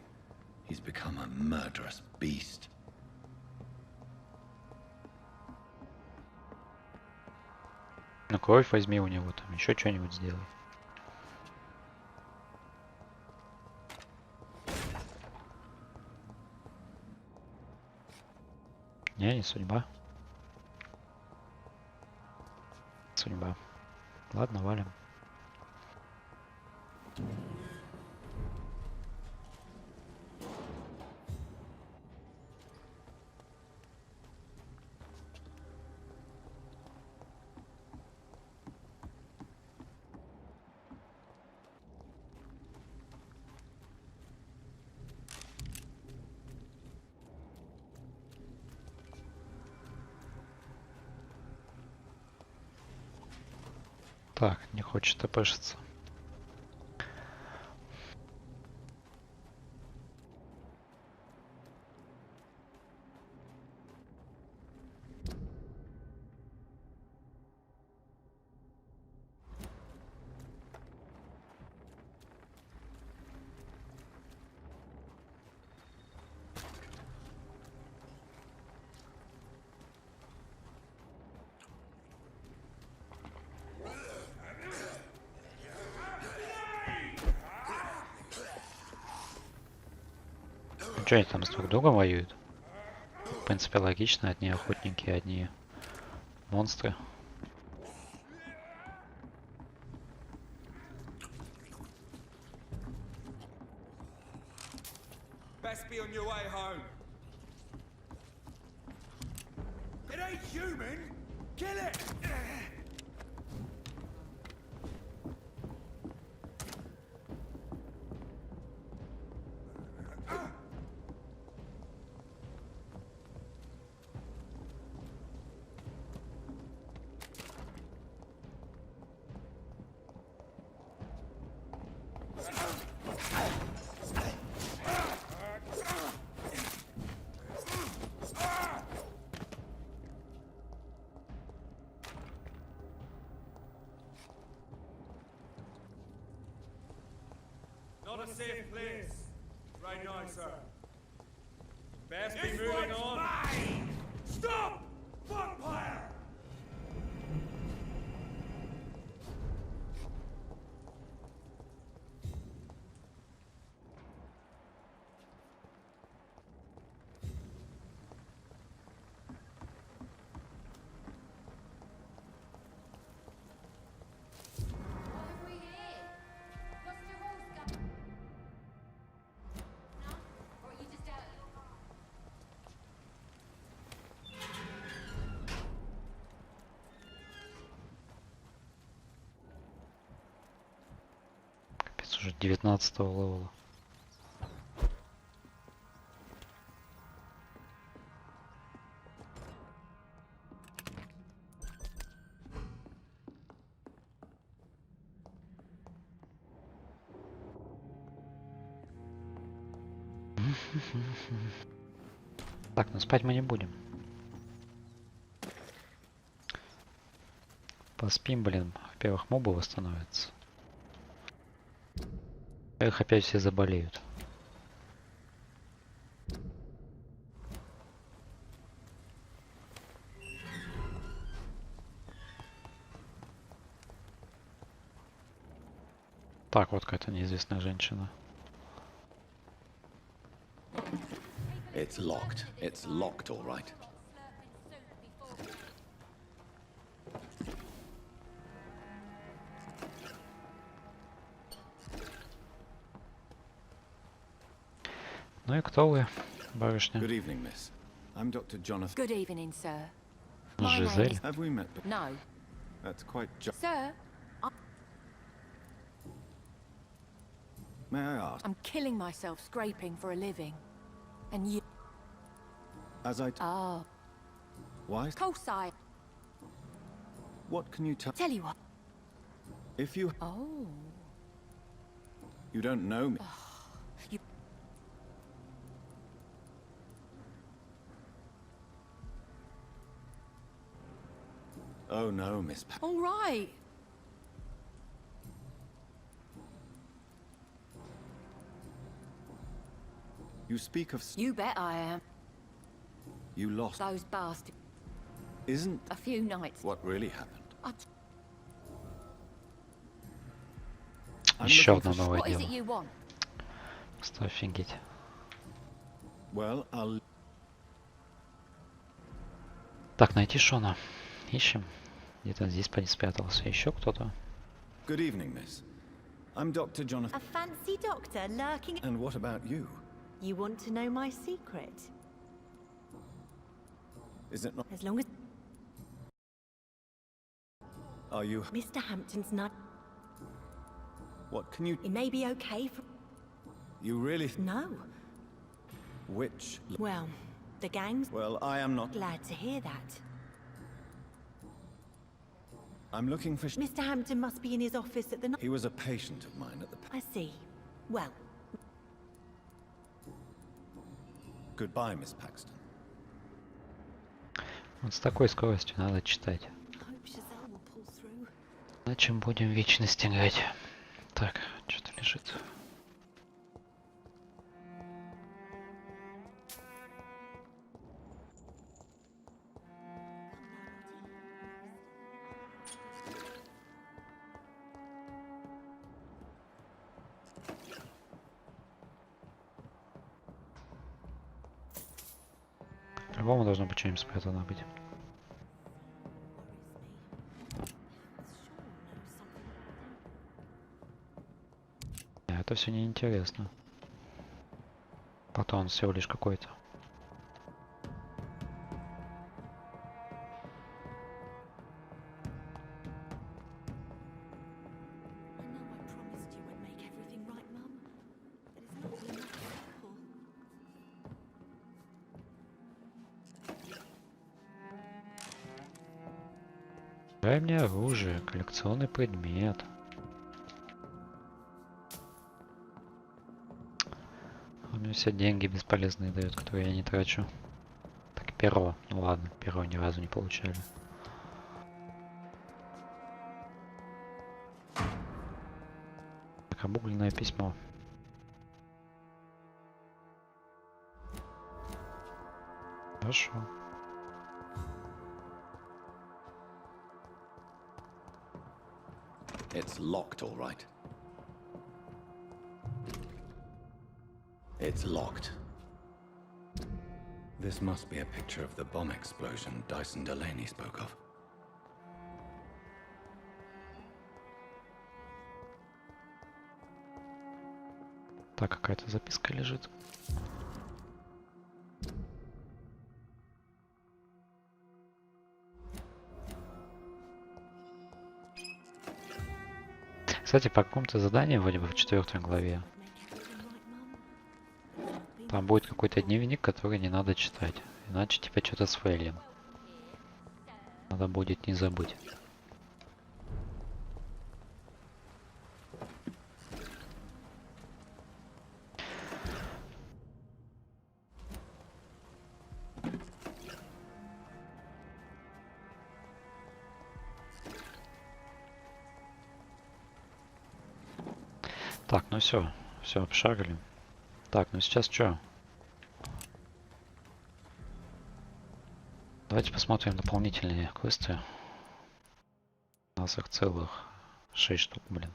he's become a murderous beast. Ну, кровь возьми у него, там еще что-нибудь сделай. Не судьба. Судьба. Ладно, валим. Так, не хочет тпшиться. Что они там с друг другом воюют? В принципе, логично. Одни охотники, одни монстры. Best be on your way home. It ain't human. Kill it. Not a safe place right now, sir. Best be moving on. Mine. Stop! Vampire! Уже 19-го левела. Так, ну спать мы не будем. Поспим, блин. Во-первых, мобы восстановятся. Их опять все заболеют. Так, вот какая-то неизвестная женщина. It's locked. It's locked, all right. Ну и кто вы, барышня? Good evening, miss. I'm Dr. Jonathan. Good evening, sir. My Жизель. Have we met? No. That's quite. Sir, May I ask? I'm killing myself scraping for a living. And you... As I. Ah. Why? Of course I... What can you tell? Tell you what. If you. Oh. You don't know me. You... Oh no, Miss. All right. You speak of. You bet I am. You lost. Those bastards. Isn't A few nights. what really happened? Еще одно looking for- новое What is дело. it you want? Просто офигеть. Well, I'll. Так, найти Шона. Ищем. Где-то здесь спрятался. Еще кто-то. Good evening, Miss. I'm Dr. Jonathan. A fancy doctor lurking. And what about you? You want to know my secret? Is it not? As long as Are you? Mr. Hampton's not. What can you? It may be okay for. You really? No. Which? Well, the gang's Well, I am not. glad to hear that. I'm looking for. Mr. Hampton must be in his office at the night. He was a patient of mine at the. I see. Well, Goodbye, Miss Paxton. Вот с такой скоростью надо читать. hope Giselle will pull through. Иначе будем вечность играть. Так, что-то лежит. По-любому должно быть что-нибудь спрятано быть. Это все неинтересно. Потом он всего лишь какой-то. Дай мне оружие, коллекционный предмет. все деньги бесполезные дают, которые я не трачу. Так, перо. Ну ладно, перо ни разу не получали. Так, обугленное письмо. Хорошо. It's locked, all right. It's locked. This must be a picture of the bomb explosion Dyson Delaney spoke of. Так, какая-то записка лежит. Кстати, по какому-то заданию, вроде бы в 4 главе, там будет какой-то дневник, который не надо читать. Иначе типа что-то сфейлим. Надо будет не забыть. Так, ну все обшарили. Так, ну сейчас что? Давайте посмотрим дополнительные квесты. У нас их целых 6 штук, блин.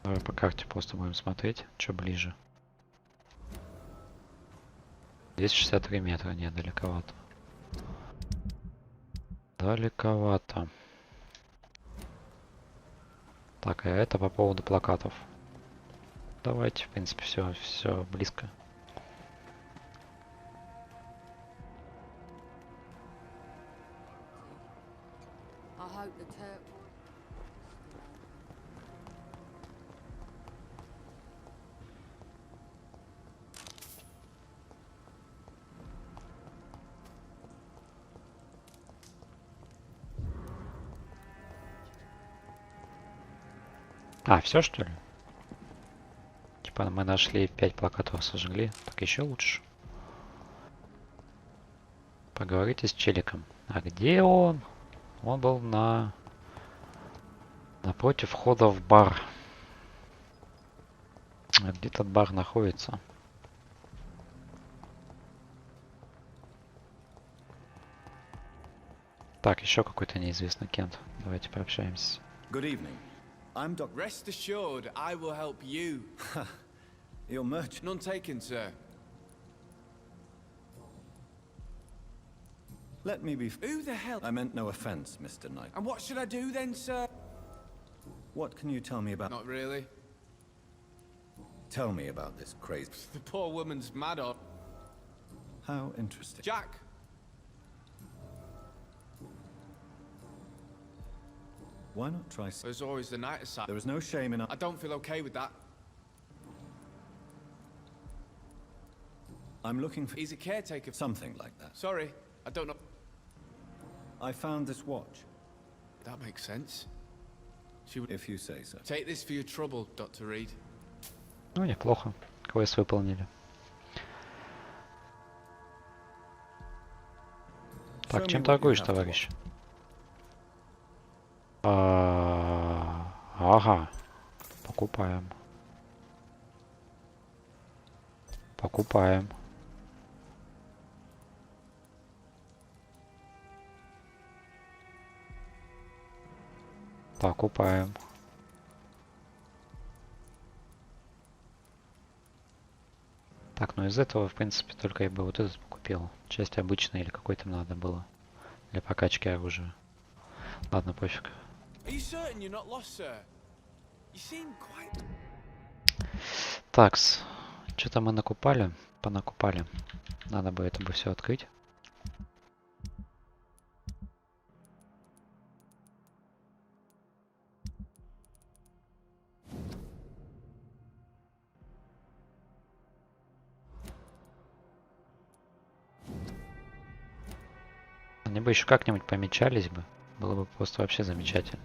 Давай по карте просто будем смотреть, что ближе. 263 метра, нет, далековато. Далековато. Так, а это по поводу плакатов. Давайте, в принципе, все близко. А, все что ли? Типа мы нашли 5 плакатов, сожгли. Так еще лучше. Поговорите с челиком. А где он? Он был напротив входа в бар. А где этот бар находится? Так, еще какой-то неизвестный Кент. Давайте пообщаемся. Good evening. I'm Doc. Rest assured, I will help you. Your merchant. None taken, sir. Let me be. Who the hell? I meant no offense, Mr. Knight. And what should I do then, sir? What can you tell me about? Not really. Tell me about this crazy. The poor woman's mad on. How interesting. Jack! Why not try? There's always the night aside. There is no shame in. I don't feel okay with that. I'm looking for. He's a caretaker. Something like that. Sorry, I don't know. I found this watch. That makes sense. She would. If you say so. Take this for your trouble, Dr. Reed. Ну, неплохо. Квест выполнили. Так, чем торгуешь, товарищ? Ага. Покупаем. Покупаем. Покупаем. Так, ну из этого, в принципе, только я бы вот этот покупил. Часть обычная или какой-то надо было. Для прокачки оружия. Ладно, пофиг. Такс. Что-то мы накупали. Понакупали. Надо бы это бы все открыть. Они бы еще как-нибудь помечались бы. Было бы просто вообще замечательно.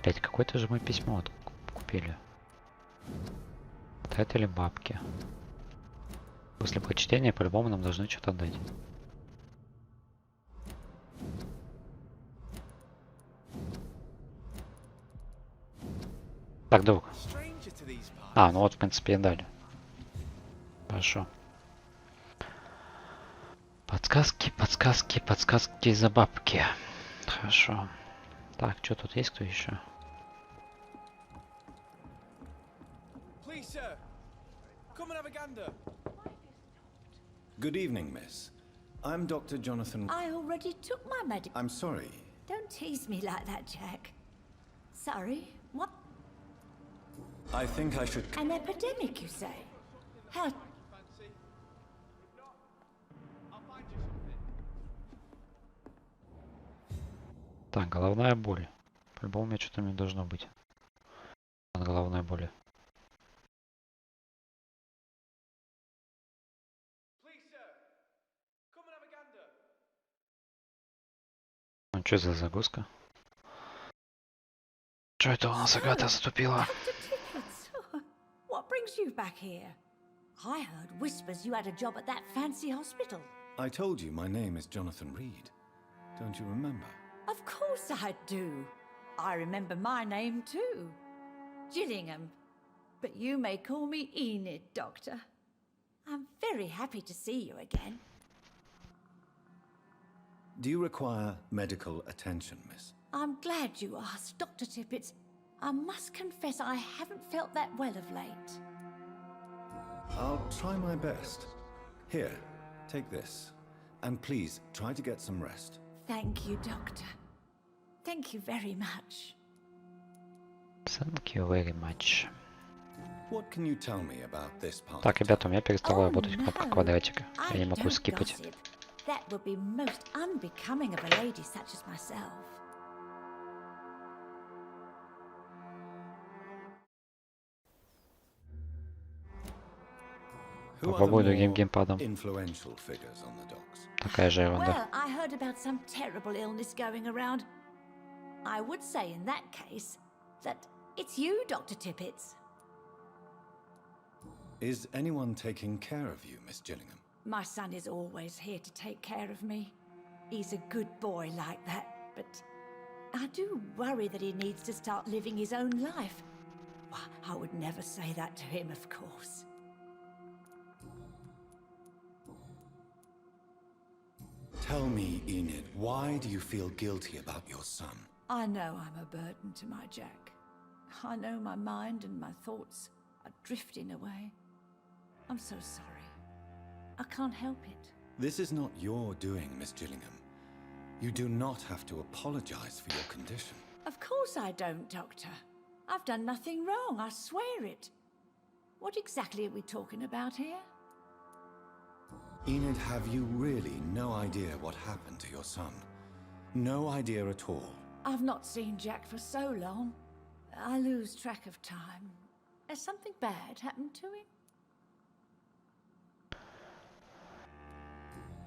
Блять, какое-то же мы письмо купили. Тратили бабки. После прочтения по-любому нам должны что-то дать. Так, друг. А, ну вот, в принципе, и дали. Хорошо. Подсказки, подсказки, подсказки за бабки. Хорошо. Так, что тут есть кто еще? Good evening, miss. I'm Dr. Jonathan. I already took my medic. I'm sorry. Don't tease me like that, Jack. Sorry, what? I think I should... An epidemic, you say? How? Так, головная боль. По-любому у меня что-то не должно быть. От головной боли. Ну что за загрузка? Что это у нас Агата заступила? What brings you back here? I heard whispers you had a job at that fancy hospital. I told you my name is Jonathan Reed. Don't you remember? Of course I do. I remember my name too. Gillingham. But you may call me Enid, Doctor. I'm very happy to see you again. Do you require medical attention, miss? I'm glad you asked, Dr. Tippett. I must confess I haven't felt that well of late. I'll try my best. Here, take this. And please, try to get some rest. Thank you, Doctor. Thank you very much. Thank you very much. What can you tell me about this part? Так, ребята, у меня перестала работать кнопка квадратика. Я не могу скипать. That would be most unbecoming of a lady such as myself. Попробую другим геймпадом. Influential figures on the docks. Такая же ерунда. Well, I heard about some terrible illness going around. I would say in that case that it's you, Dr. Tippett. Is anyone taking care of you, Miss Gillingham? My son is always here to take care of me. He's a good boy like that, but I do worry that he needs to start living his own life. Well, I would never say that to him, of course. Tell me, Enid, why do you feel guilty about your son? I know I'm a burden to my Jack. I know my mind and my thoughts are drifting away. I'm so sorry. I can't help it. This is not your doing, Miss Gillingham. You do not have to apologize for your condition. Of course I don't, Doctor. I've done nothing wrong, I swear it. What exactly are we talking about here? Enid, have you really no idea what happened to your son? No idea at all? I've not seen Jack for so long. I lose track of time. Has something bad happened to him?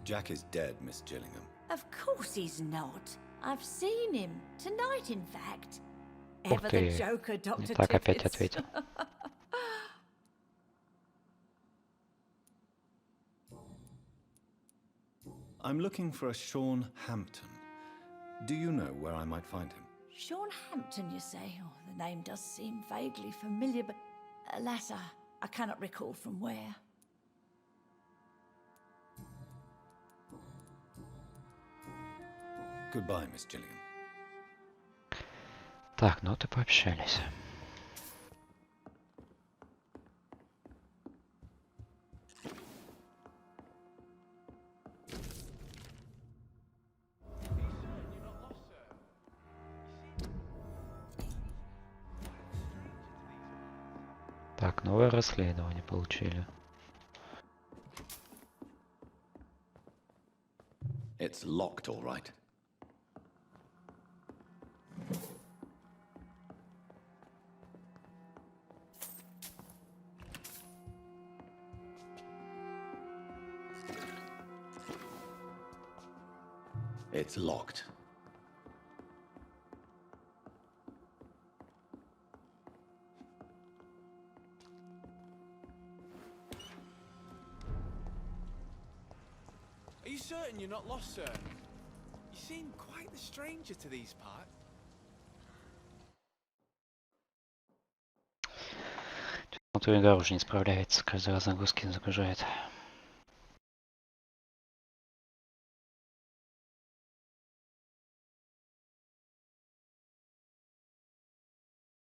Jack is dead, Miss Gillingham. Of course he's not. I've seen him. Tonight, in fact. Ух Ever the ты, Joker, не Dr. так опять Tippett. ответил. I'm looking for a Sean Hampton. Do you know where I might find him? Sean Hampton, you say? Oh, the name does seem vaguely familiar, but alas, I cannot recall from where. Goodbye, Miss Gillingham. Так, ну вот и пообщались. Так, новое расследование получили. It's locked, all right. It's locked. Are you certain you're not lost, sir? You seem quite the stranger to these parts. Смотрю, игра уже не справляется, каждый раз загрузки не загружает.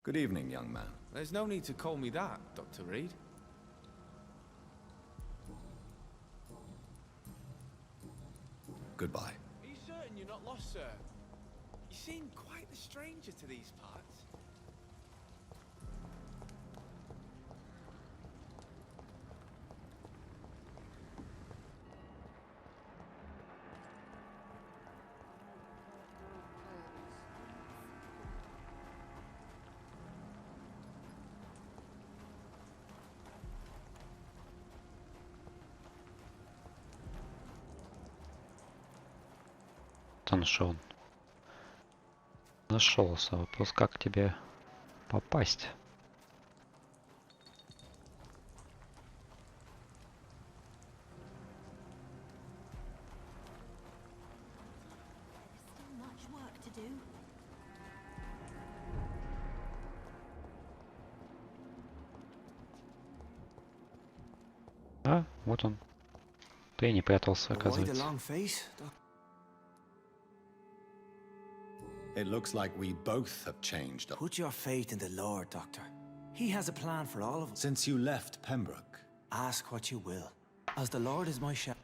Good evening, young man. There's no need to call me that, Dr. Reed. Goodbye. Are you certain you're not lost, sir? You seem quite the stranger to these parts. Нашел. Нашелся. Вопрос, как к тебе попасть? А, вот он. Ты не прятался, оказывается. It looks like we both have changed. Put your faith in the Lord, Doctor. He has a plan for all of us. Since you left Pembroke. Ask what you will. As the Lord is my shepherd.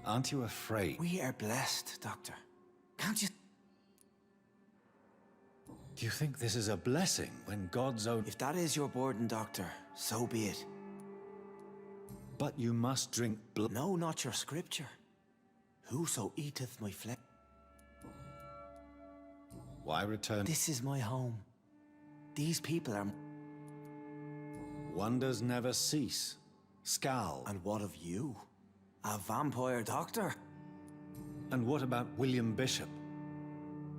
Aren't you afraid? We are blessed, Doctor. Can't you? Do you think this is a blessing when God's own... If that is your burden, Doctor, so be it. But you must drink blood. No, not your scripture. Whoso eateth my flesh. Why return? This is my home. These people are... Wonders never cease. Scowl. And what of you? A vampire doctor? And what about William Bishop?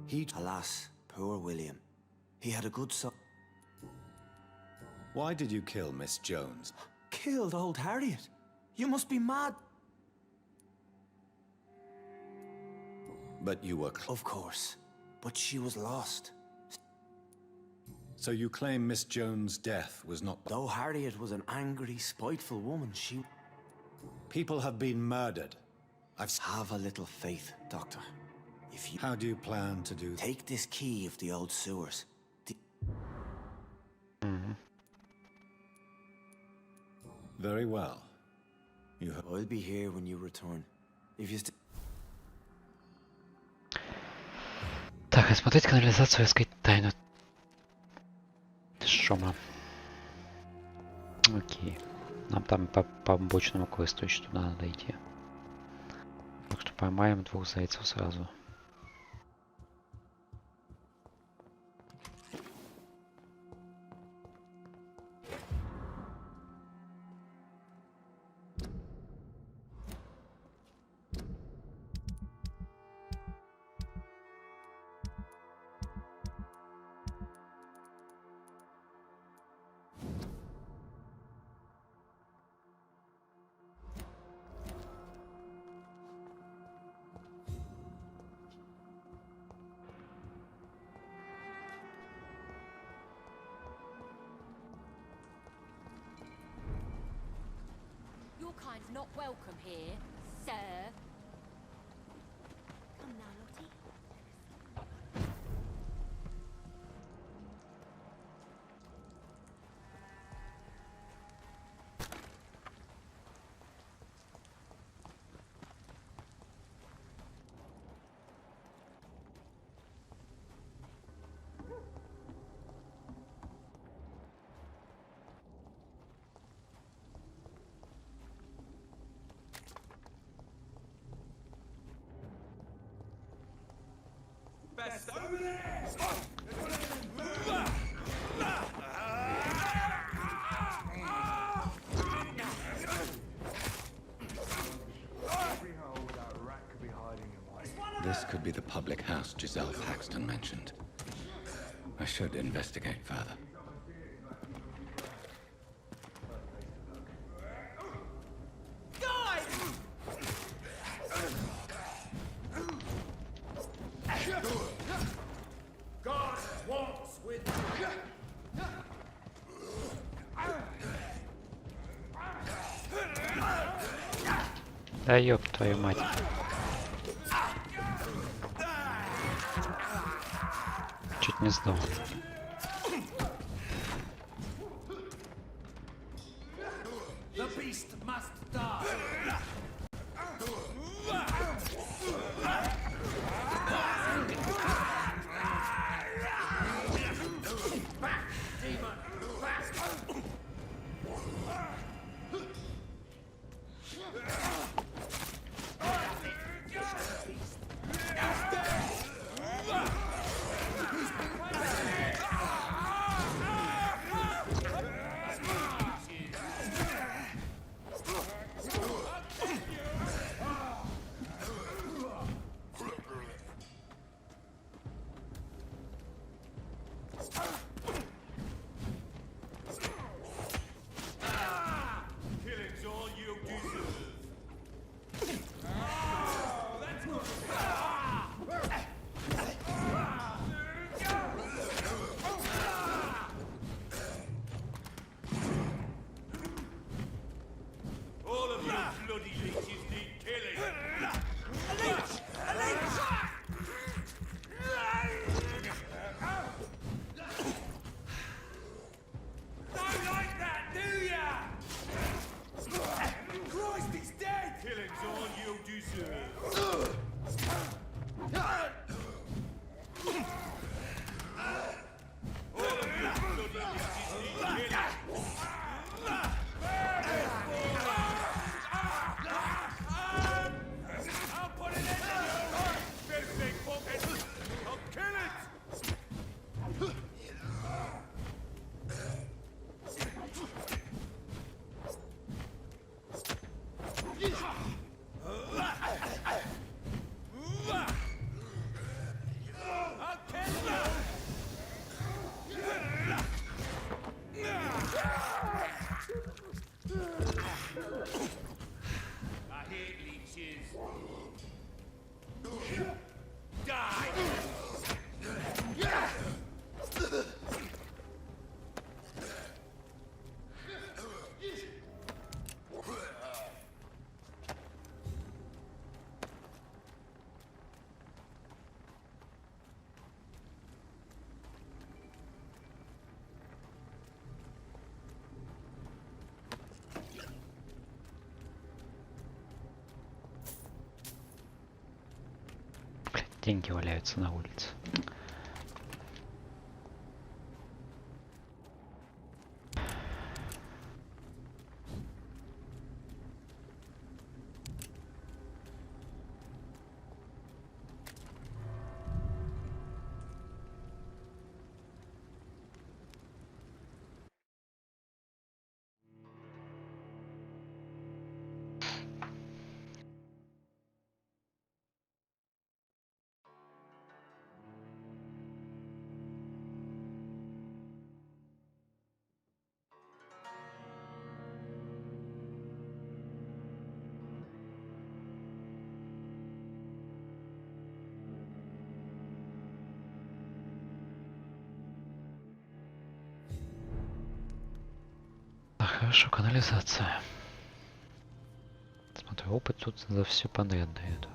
He... Alas, poor William. He had a good son. Why did you kill Miss Jones? Killed old Harriet? You must be mad. But you were... Of course. But she was lost. So you claim Miss Jones' death was not... Though Harriet was an angry, spiteful woman, she... People have been murdered. Have a little faith, Doctor. If you... How do you plan to do... Take this key of the old sewers. Very well. I'll be here when you return. If you... Так, осмотреть канализацию, искать тайну шума. Окей. Нам там по побочному квесту еще туда надо идти. Так что поймаем двух зайцев сразу. Not welcome here, sir. Come now, Lottie. chest. Over there! This could be the public house Giselle Paxton mentioned. I should investigate further. God walks with Да ёб твою мать. Чуть не сдох. The beast must die. Back, demon! Back! Killing's all you deserve. All of you bloody leeches need killing. A leech! A leech! Don't like that, do ya? Christ, he's dead! Killing's all you deserve. All of you bloody leeches need killing. I'll put it in you! Filthy pocket! I'll kill it! I'll kill you! I hate leeches. Die! Деньги валяются на улице. Хорошо, канализация. Смотрю, опыт тут за все подряд дает.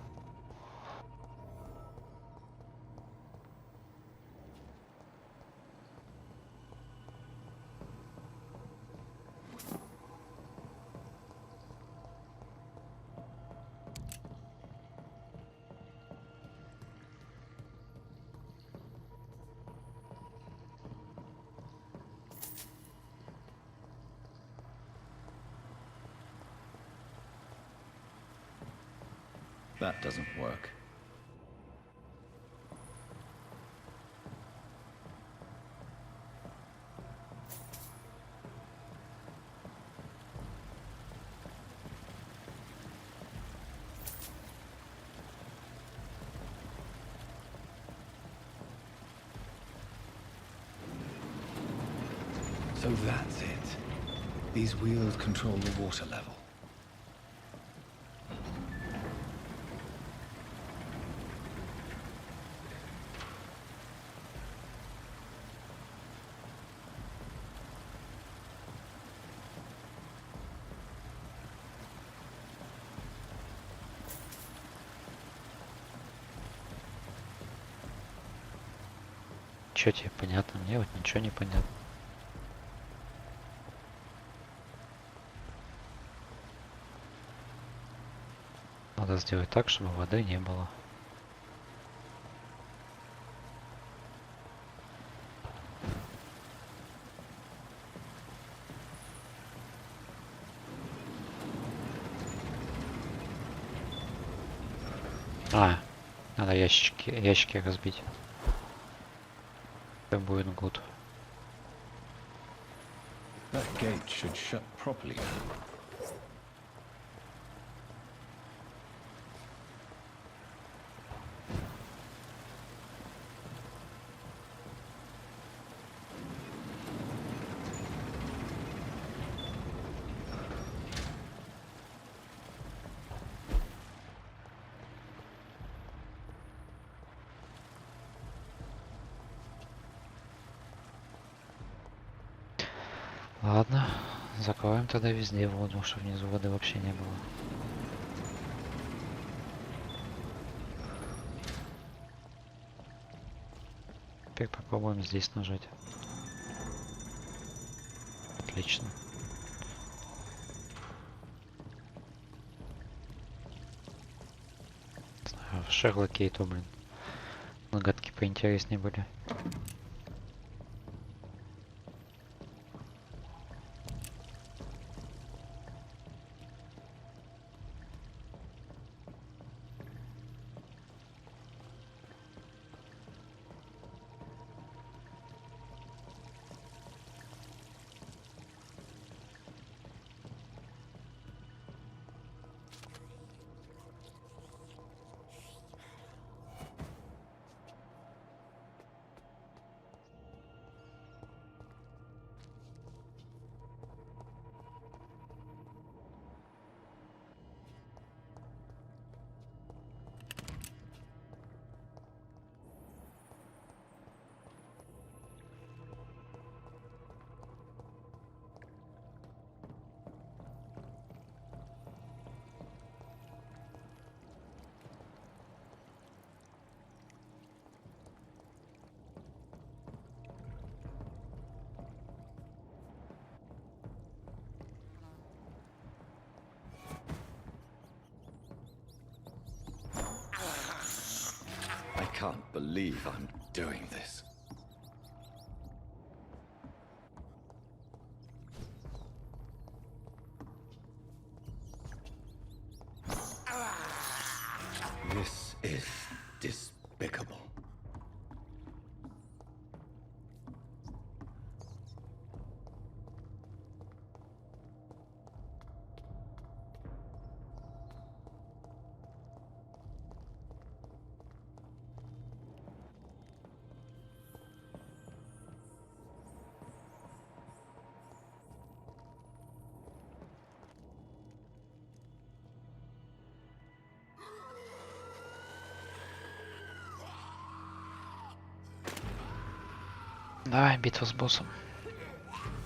That doesn't work. So that's it. These wheels control the water level. Чё тебе понятно? Мне вот ничего не понятно. Надо сделать так, чтобы воды не было. Надо ящики разбить. Это будет гуд. That gate should shut properly now. Ладно, закроем тогда везде воду, чтобы внизу воды вообще не было. Теперь попробуем здесь нажать. Отлично. Не знаю, в Шерлоке и то, блин, нагадки поинтереснее были. I can't believe I'm doing this. This is despicable. Да, битва с боссом.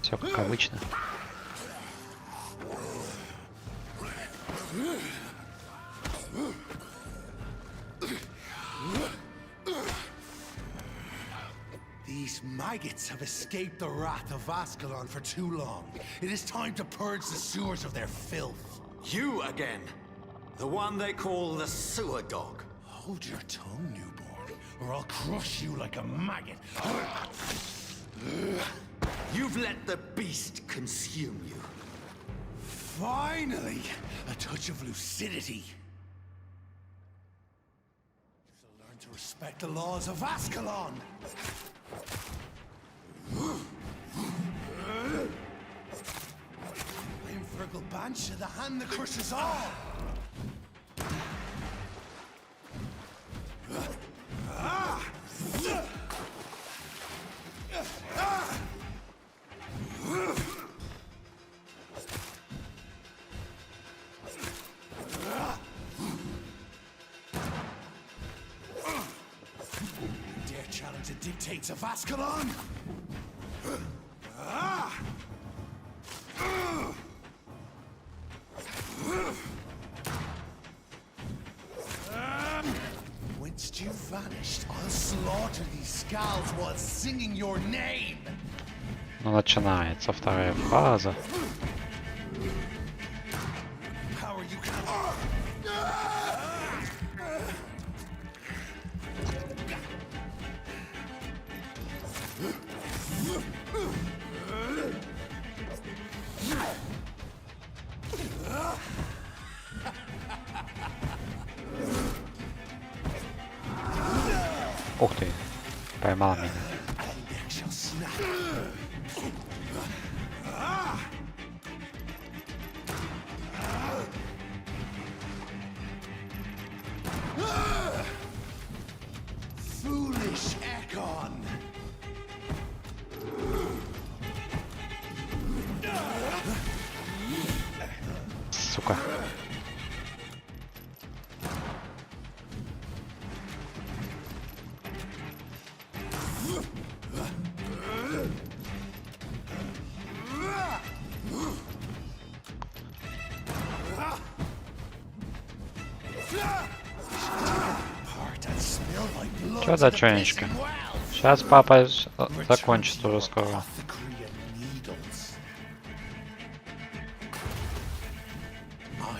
Все как обычно. These maggots have escaped the wrath of Ascalon for too long. It is time to purge the sewers of their filth. You again! The one they call the sewer dog. Hold your tongue, newborn, or I'll crush you like a maggot. You've let the beast consume you. Finally, a touch of lucidity. So learn to respect the laws of Ascalon. I am Virgil Banshee, the hand that crushes all. to dictates of Ascalon? Whence you vanished, I'll slaughter these scalds while singing your name. Ну, начинается вторая фаза. How are you? Ух ты, поймал меня. Foolish Ekon. Сука. Чё за чёнечка? Сейчас папа закончит уже скоро.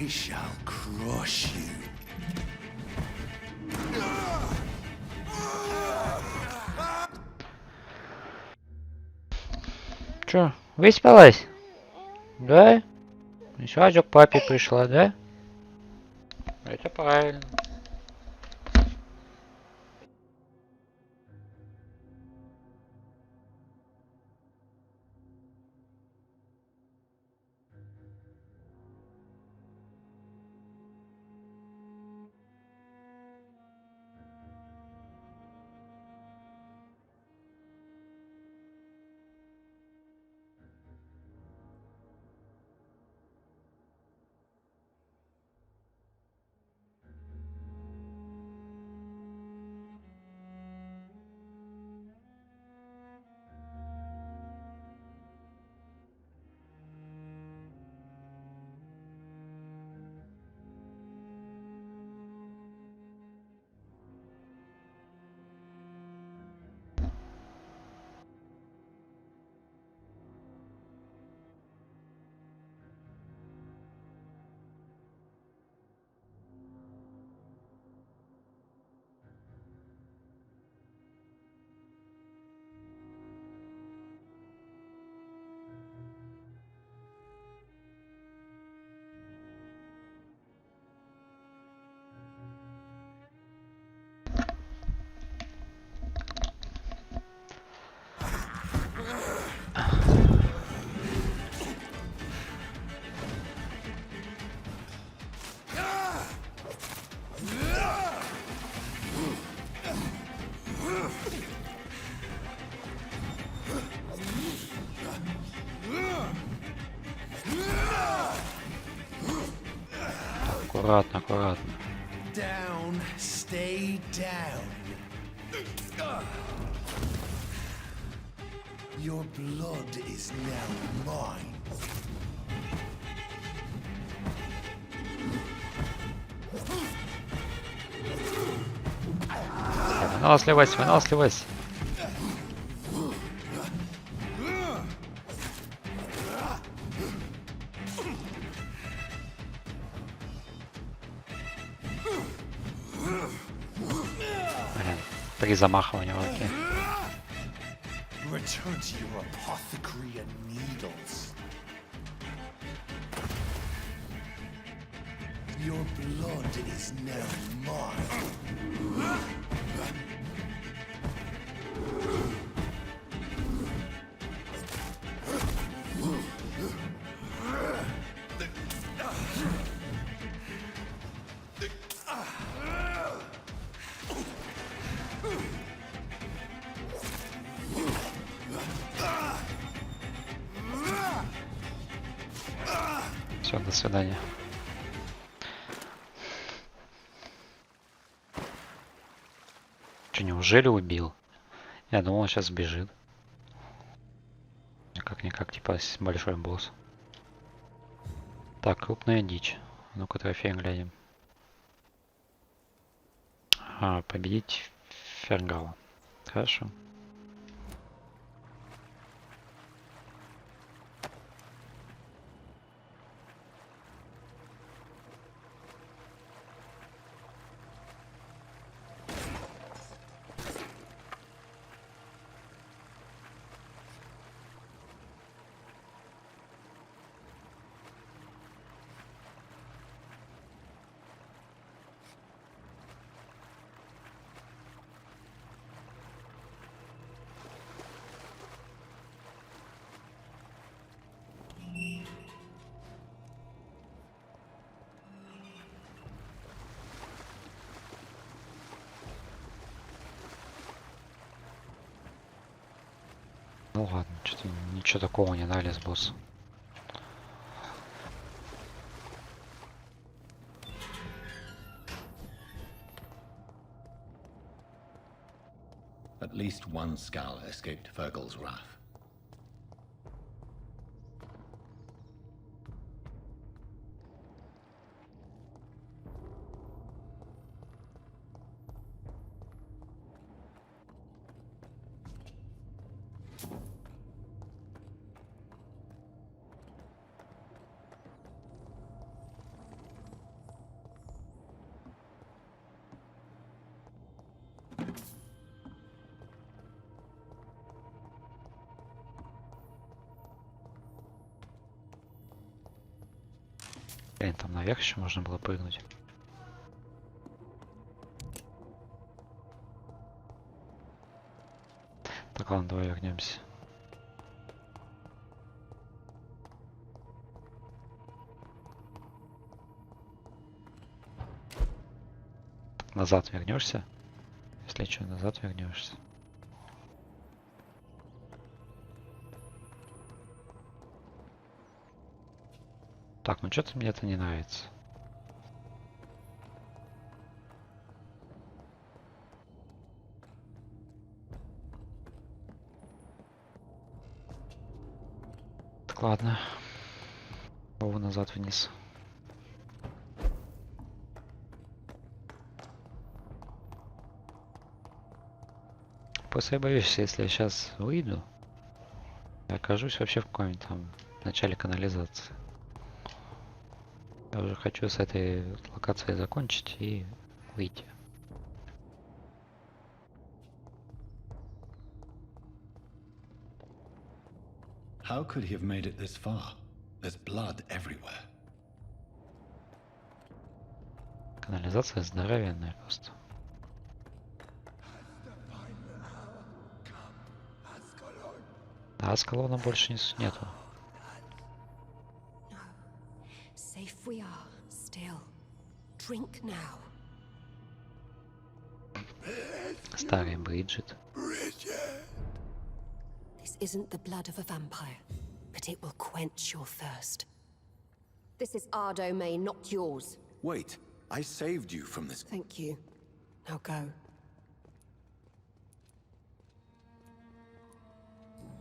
I shall crush you. Чё, выспалась? Да? И сразу к папе пришла, да? Это правильно. Аккуратно, аккуратно. Down, stay down. Your blood is now mine. Выносливость, выносливость. Три замахивания руки. Return to your apothecary and needles. Your blood is now mine. Все, до свидания. Че, неужели убил? Я думал, он сейчас сбежит. Как-никак, типа, большой босс. Так, крупная дичь. Ну-ка, трофей глянем. Победить Фергала. Хорошо. Ну ладно, что-то ничего такого не дали с босса. At least one skull escaped Fergal's wrath. Блин, там наверх еще можно было прыгнуть. Так, ладно, давай вернемся. Назад вернешься? Если что, назад вернешься. Так, ну что-то мне это не нравится. Так, ладно. Снова назад вниз. Просто я боюсь, если я сейчас выйду, я окажусь вообще в каком-нибудь там начале канализации. Я уже хочу с этой локацией закончить и выйти. How could he have made it this far? There's blood everywhere. Канализация здоровенная просто. А Аскалона больше нету. Safe we are, still. Drink now. Старый Бриджит. This isn't the blood of a vampire, but it will quench your thirst. This is our domain, not yours. Wait, I saved you from this. Thank you. Now go.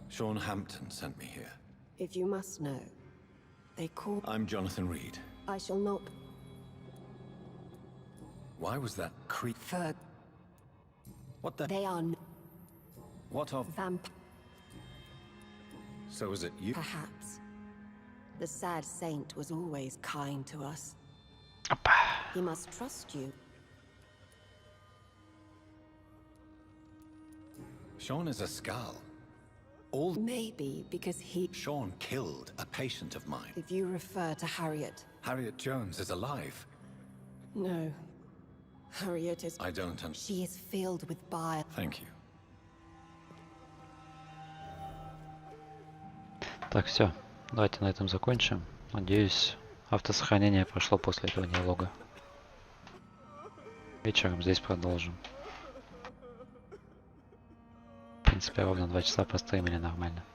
Sean Hampton sent me here. If you must know, they call... I'm Jonathan Reed. I shall not... Why was that creep... Ferg. What the... They are... What of... Vamp... So is it you? Perhaps. The sad saint was always kind to us. He must trust you. Sean is a skull. All... Maybe because he... Sean killed a patient of mine. If you refer to Harriet... Harriet Jones is alive. No. Harriet is... I don't understand. She is filled with bile. Thank you. Так, все. Давайте на этом закончим. Надеюсь, автосохранение прошло после этого диалога. Вечером здесь продолжим. В принципе, ровно 2 часа постримили нормально.